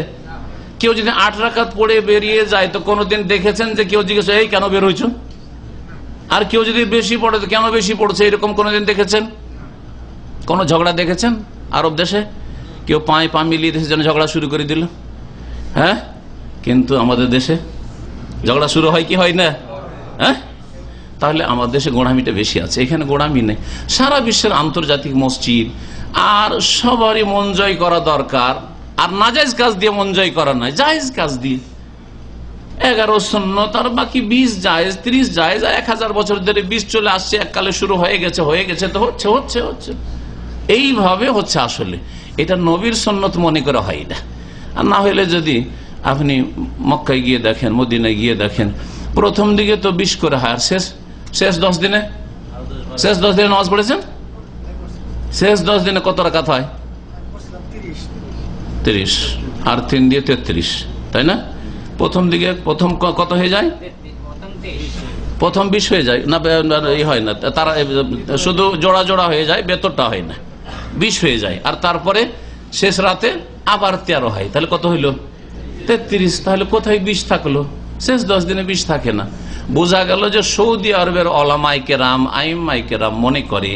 S2: কেউ যদি 8 রাকাত পড়ে বেরিয়ে যায় তো কোনোদিন দেখেছেন যে কেউ জিজ্ঞেস এই কেন বের হয়েছ? আর কেউ যদি বেশি পড়ে তো কেন বেশি পড়ছে এরকম কোনোদিন দেখেছেন? কোন ঝগড়া দেখেছেন আরব দেশে? কেউ পায়ে পা মিলিয়ে দেশের জন্য ঝগড়া শুরু করে দিল? হ্যাঁ, কিন্তু আমাদের দেশে ঝগড়া শুরু হয় কি হয় না? হ্যাঁ, তাহলে আমাদের দেশে গোড়ামিটা বেশি আছে, এখানে গোড়ামি নেই। সারা বিশ্বের আন্তর্জাতিক মসজিদ, আর সবারই মন জয় করা দরকার, আর নাজায়েজ কাজ দিয়ে মন জয় করা নয়, জায়েজ কাজ দিয়ে। 11 সুন্নত আর বাকি 20 জায়েজ, 30 জায়েজ, 1000 বছর ধরে 20 চলে আসছে, এককালে শুরু হয়ে গেছে তো হচ্ছে হচ্ছে হচ্ছে এইভাবে হচ্ছে। আসলে এটা নবীর সুন্নত মনে করা হয় না। আর না হলে যদি আপনি মক্কায় গিয়ে দেখেন, মদিনায় গিয়ে দেখেন, প্রথম দিকে তো 20 করে হয়, আর শেষ 10 দিনে নামাজ পড়েছেন? শেষ 10 দিনে কত রাকাত হয়? 30, আর 3 দিয়ে 33, তাই না? প্রথম দিকে প্রথম কত হয়ে যায়? প্রথম 20 হয়ে যায় না? হয় না, তারা শুধু জোড়া জোড়া হয়ে যায়, বেতরটা হয় না, 20 হয়ে যায়। আর তারপরে শেষ রাতে আবার 13 হয়, তাহলে কত হইল? 33। তাহলে কোথায় 20 থাকলো? শেষ 10 দিনে 20 থাকে না। বোঝা গেল যে সৌদি আরবের ওলামায়ে কেরাম, আইম্মায়ে কেরাম মনে করে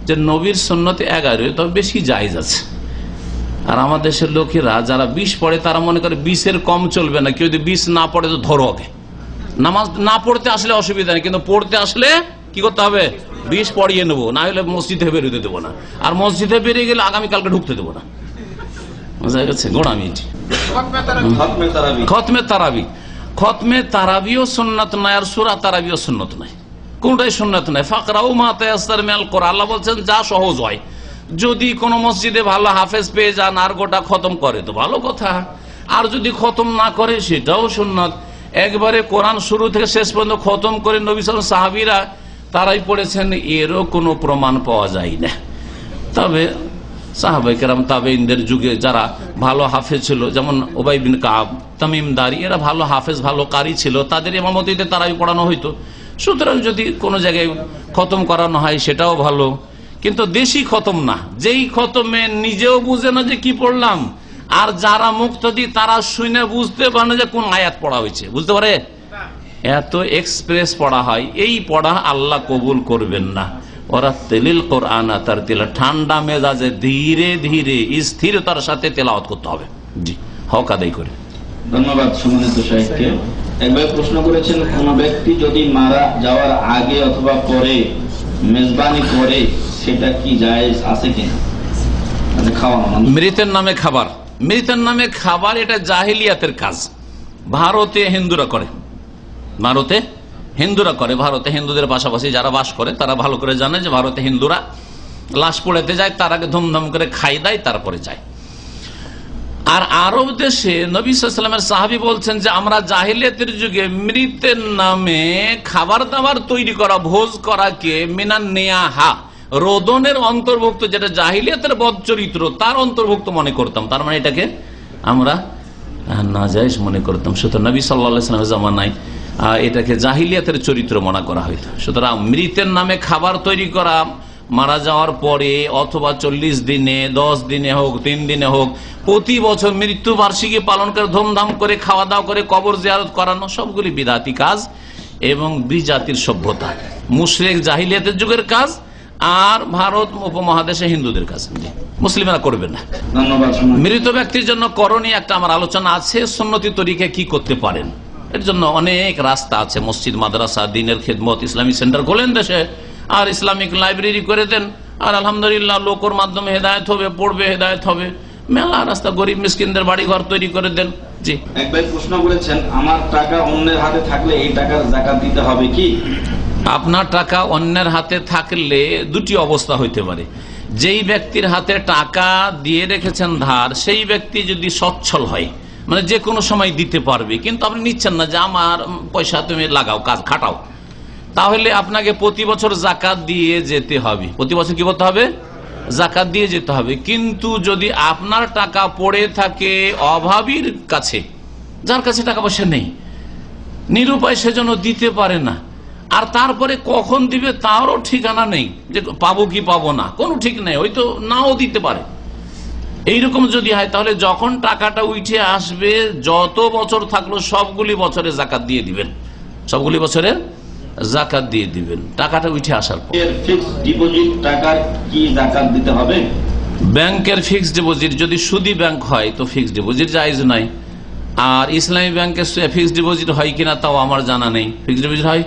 S2: যে নবীর সুন্নতে 11, তবে বেশি জায়েজ আছে। আর আমাদের দেশের লোকেরা যারা 20 পড়ে তারা মনে করে 20-এর কম চলবে না, কেউ যদি 20 না পড়ে তো ধরো ওকে। নামাজ না পড়তে আসলে অসুবিধা নেই, কিন্তু পড়তে আসলে কি করতে হবে? 20 পড়িয়ে নেবো, না হলে মসজিদে বেরোতে দেবো না, আর মসজিদে বেরিয়ে গেলে আগামীকালকে ঢুকতে দেবো না। বুঝা গেছে? গোড়ামি। খতমে তারাবিও সুন্নাত নাই, আর সূরা তারাবিও সুন্নাত নাই, কোনটাই সুন্নাত নাই। ফাকরাউ মা তায়াসসার মিনাল কোরআন, আল্লাহ বলছেন যা সহজ হয়। যদি কোন মসজিদে ভালো হাফেজ পেয়ে যান আর গোটা খতম করে তো ভালো কথা, আর যদি খতম না করে সেটাও সুন্নাত। একবারে কোরআন শুরু থেকে শেষ পর্যন্ত খতম করে নবী সাল্লাল্লাহু আলাইহি ওয়াসাল্লাম, সাহাবীরা তারাই পড়েছেন, এরও কোনো প্রমাণ পাওয়া যায় না। তবে সাহাবায়ে কেরাম, তাবেঈনদের যুগে যারা ভালো হাফেজ ছিল, যেমন উবাই বিন কাব, তামিম দারি, এরা ভালো হাফেজ, ভালো কারি ছিল, তাদের ইমামতিতে তারাই পড়ানো হইতো। সুতরাং যদি কোনো জায়গায় খতম করানো হয় সেটাও ভালো, কিন্তু দেশি খতম না, যেই খতমে নিজেও বুঝে না যে কি পড়লাম, আর যারা মুক্তাদি তারা শুনে বুঝতে পারে না যে কোন আয়াত পড়া হয়েছে, বুঝতে পারে? এত এক্সপ্রেস পড়া হয়, এই পড়া আল্লাহ কবুল করবেন না। ওয়ারাত্তিলিল কুরআনা তারতিলা, ঠান্ডা মেজাজে ধীরে ধীরে স্থিরতার সাথে তেলাওয়াত করতে হবে। জি, হক আদায় করে।
S3: ধন্যবাদ সম্মানিত শাইখকে। একবার প্রশ্ন করেছেন, কোন ব্যক্তি যদি মারা যাওয়ার আগে অথবা পরে মেজবানি করে সেটা কি জায়েজ আছে কিনা? মানে খাওয়ানো,
S2: মৃতের নামে খাবার, মৃতের নামে খাবার এটা জাহিলিয়াতের কাজ। ভারতে হিন্দুরা করে, ভারতে হিন্দুরা করে। ভারতে হিন্দুদের পাশাপাশি যারা বাস করে তারা ভালো করে জানে যে ভারতে হিন্দুরা লাশ পোড়াতে যায়, তার আগে ধুমধাম করে খাই দেয়, তারপরে যায়। আর আরব দেশে নবী সাল্লাল্লাহু আলাইহি ওয়াসাল্লামের সাহাবী বলছেন যে আমরা জাহিলিয়াতের যুগে মৃতের নামে খাবার দাবার তৈরি করা, ভোজ করাকে মিনান নিয়াহা, রোদনের অন্তর্ভুক্ত, যেটা জাহিলিয়াতের বদ চরিত্র তার অন্তর্ভুক্ত মনে করতাম। তার মানে এটাকে আমরা নাজায়েজ মনে করতাম। সুতরাং নবী সাল্লাল্লাহু আলাইহি ওয়াসাল্লামের জামানায় এটাকে জাহিলিয়াতের চরিত্র মনে করা হইতো। সুতরাং মৃতের নামে খাবার তৈরি করা মারা যাওয়ার পরে অথবা 40 দিনে, 10 দিনে হোক, 3 দিনে হোক, প্রতি বছর মৃত্যু বার্ষিকী পালন করে ধুমধাম করে খাওয়া দাওয়া করে কবর জিয়ারত করানো, সবগুলি বিদআতি কাজ এবং বিজাতির সভ্যতা, মুশরিক জাহিলিয়াতের যুগের কাজ, আর ভারত উপমহাদেশে হিন্দুদের কাজ। মুসলিমরা করবে না। মৃত ব্যক্তির জন্য করণীয় একটা আমার আলোচনা আছে, সুন্নতি তরিকায় কি করতে পারেন। এর জন্য অনেক রাস্তা আছে, মসজিদ, মাদ্রাসা, দ্বীনের খেদমত, ইসলামিক সেন্টার খোলেন দেশে, আর ইসলামিক লাইব্রেরি করে দেন, আর আলহামদুলিল্লাহ লোকের মাধ্যমে হেদায়েত হবে, পড়বে, হেদায়েত হবে। মেলা রাস্তা, গরিব মিসকিনদের বাড়ি ঘর তৈরি করে দেন। জি,
S3: এক ভাই প্রশ্ন করেছেন, আমার টাকা অন্যের হাতে থাকলে এই টাকার যাকাত দিতে হবে কি?
S2: আপনার টাকা অন্যের হাতে থাকলে দুটি অবস্থা হইতে পারে। যেই ব্যক্তির হাতে টাকা দিয়ে রেখেছেন ধার, সেই ব্যক্তি যদি সচ্ছল হয়, মানে যে কোনো সময় দিতে পারবে, কিন্তু আপনি নিচ্ছেন না যে আমার পয়সা তুমি লাগাও, কাজ খাটাও, তাহলে আপনাকে প্রতি বছর যাকাত দিয়ে যেতে হবে। প্রতি বছর কি করতে হবে? যাকাত দিয়ে যেতে হবে। কিন্তু যদি আপনার টাকা পড়ে থাকে অভাবীর কাছে, যার কাছে টাকা পয়সা নেই, নিরুপায়, সেজন্য দিতে পারে না, আর তারপরে কখন দিবে তারও ঠিকানা নেই, যে পাবো কি পাবো না, কোনো ঠিক নেই, হয়তো নাও দিতে পারে, এইরকম যদি হয়, তাহলে যখন টাকাটা উঠে আসবে, যত বছর থাকলো সবগুলি বছরে যাকাত দিয়ে দিবেন, সবগুলি বছরে যাকাত দিয়ে দিবেন টাকাটা উঠে আসার পর।
S3: ফিক্সড ডিপোজিট টাকার কি যাকাত দিতে হবে?
S2: ব্যাংকের ফিক্সড ডিপোজিট যদি সুদী ব্যাংক হয় তো ফিক্সড ডিপোজিট জায়েজ নাই। আর ইসলামী ব্যাংকে ফিক্সড ডিপোজিট হয় কিনা তাও আমার জানা নেই। ফিক্সড ডিপোজিট হয়?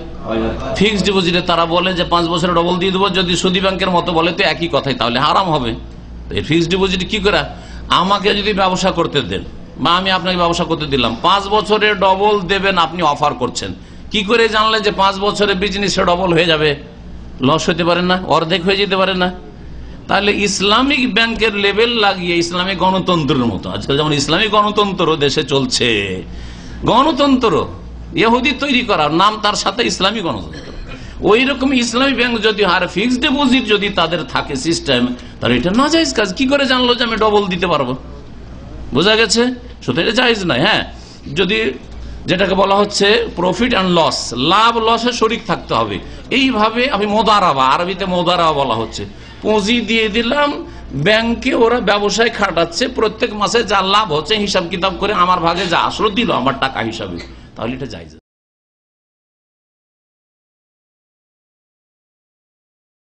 S2: ফিক্সড ডিপোজিটে তারা বলে যে 5 বছরে ডবল দিয়ে দেবো, যদি সুদী ব্যাংকের মতো বলে তো একই কথাই, তাহলে হারাম হবে। ফিক্সড ডিপোজিট কি করে? আমাকে যদি ব্যবসা করতে দেন বা আমি আপনাকে ব্যবসা করতে দিলাম, 5 বছরে ডবল দেবেন, আপনি অফার করছেন, কি করে জানলেন যে 5 বছরে বিজনেসে ডবল হয়ে যাবে? লস হতে পারে না, অর্ধেক হয়ে যেতে পারে না? তাহলে ইসলামিক ব্যাংকের লেভেল লাগিয়ে ইসলামিক গণতন্ত্রের মতো, আজকাল যেমন ইসলামিক গণতন্ত্র দেশে চলছে, গণতন্ত্র ইহুদি তৈরি করার নাম, তার সাথে ইসলামী গণতন্ত্র, ওই রকম ইসলামী ব্যাংক যদি আর ফিক্সড ডিপোজিট যদি তাদের থাকে সিস্টেম, তাহলে এটা না জায়েজ কাজ। কি করে জানলো যে আমি ডবল দিতে পারবো? বোঝা গেছে? সুতরাং এটা জায়েজ নয়। হ্যাঁ, যদি যেটাকে বলা হচ্ছে প্রফিট অ্যান্ড লস, লাভ লসে শরিক থাকতে হবে, এইভাবে আমি মোদারাবা, আরবিতে মোদারাবা বলা হচ্ছে, পুঁজি দিয়ে দিলাম ব্যাংকে, ওরা ব্যবসায় খাটাচ্ছে, প্রত্যেক মাসে যা লাভ হচ্ছে হিসাব কিতাব করে আমার ভাগে যা আসলো দিল আমার টাকা হিসাবে, তাহলে এটা জায়েজ।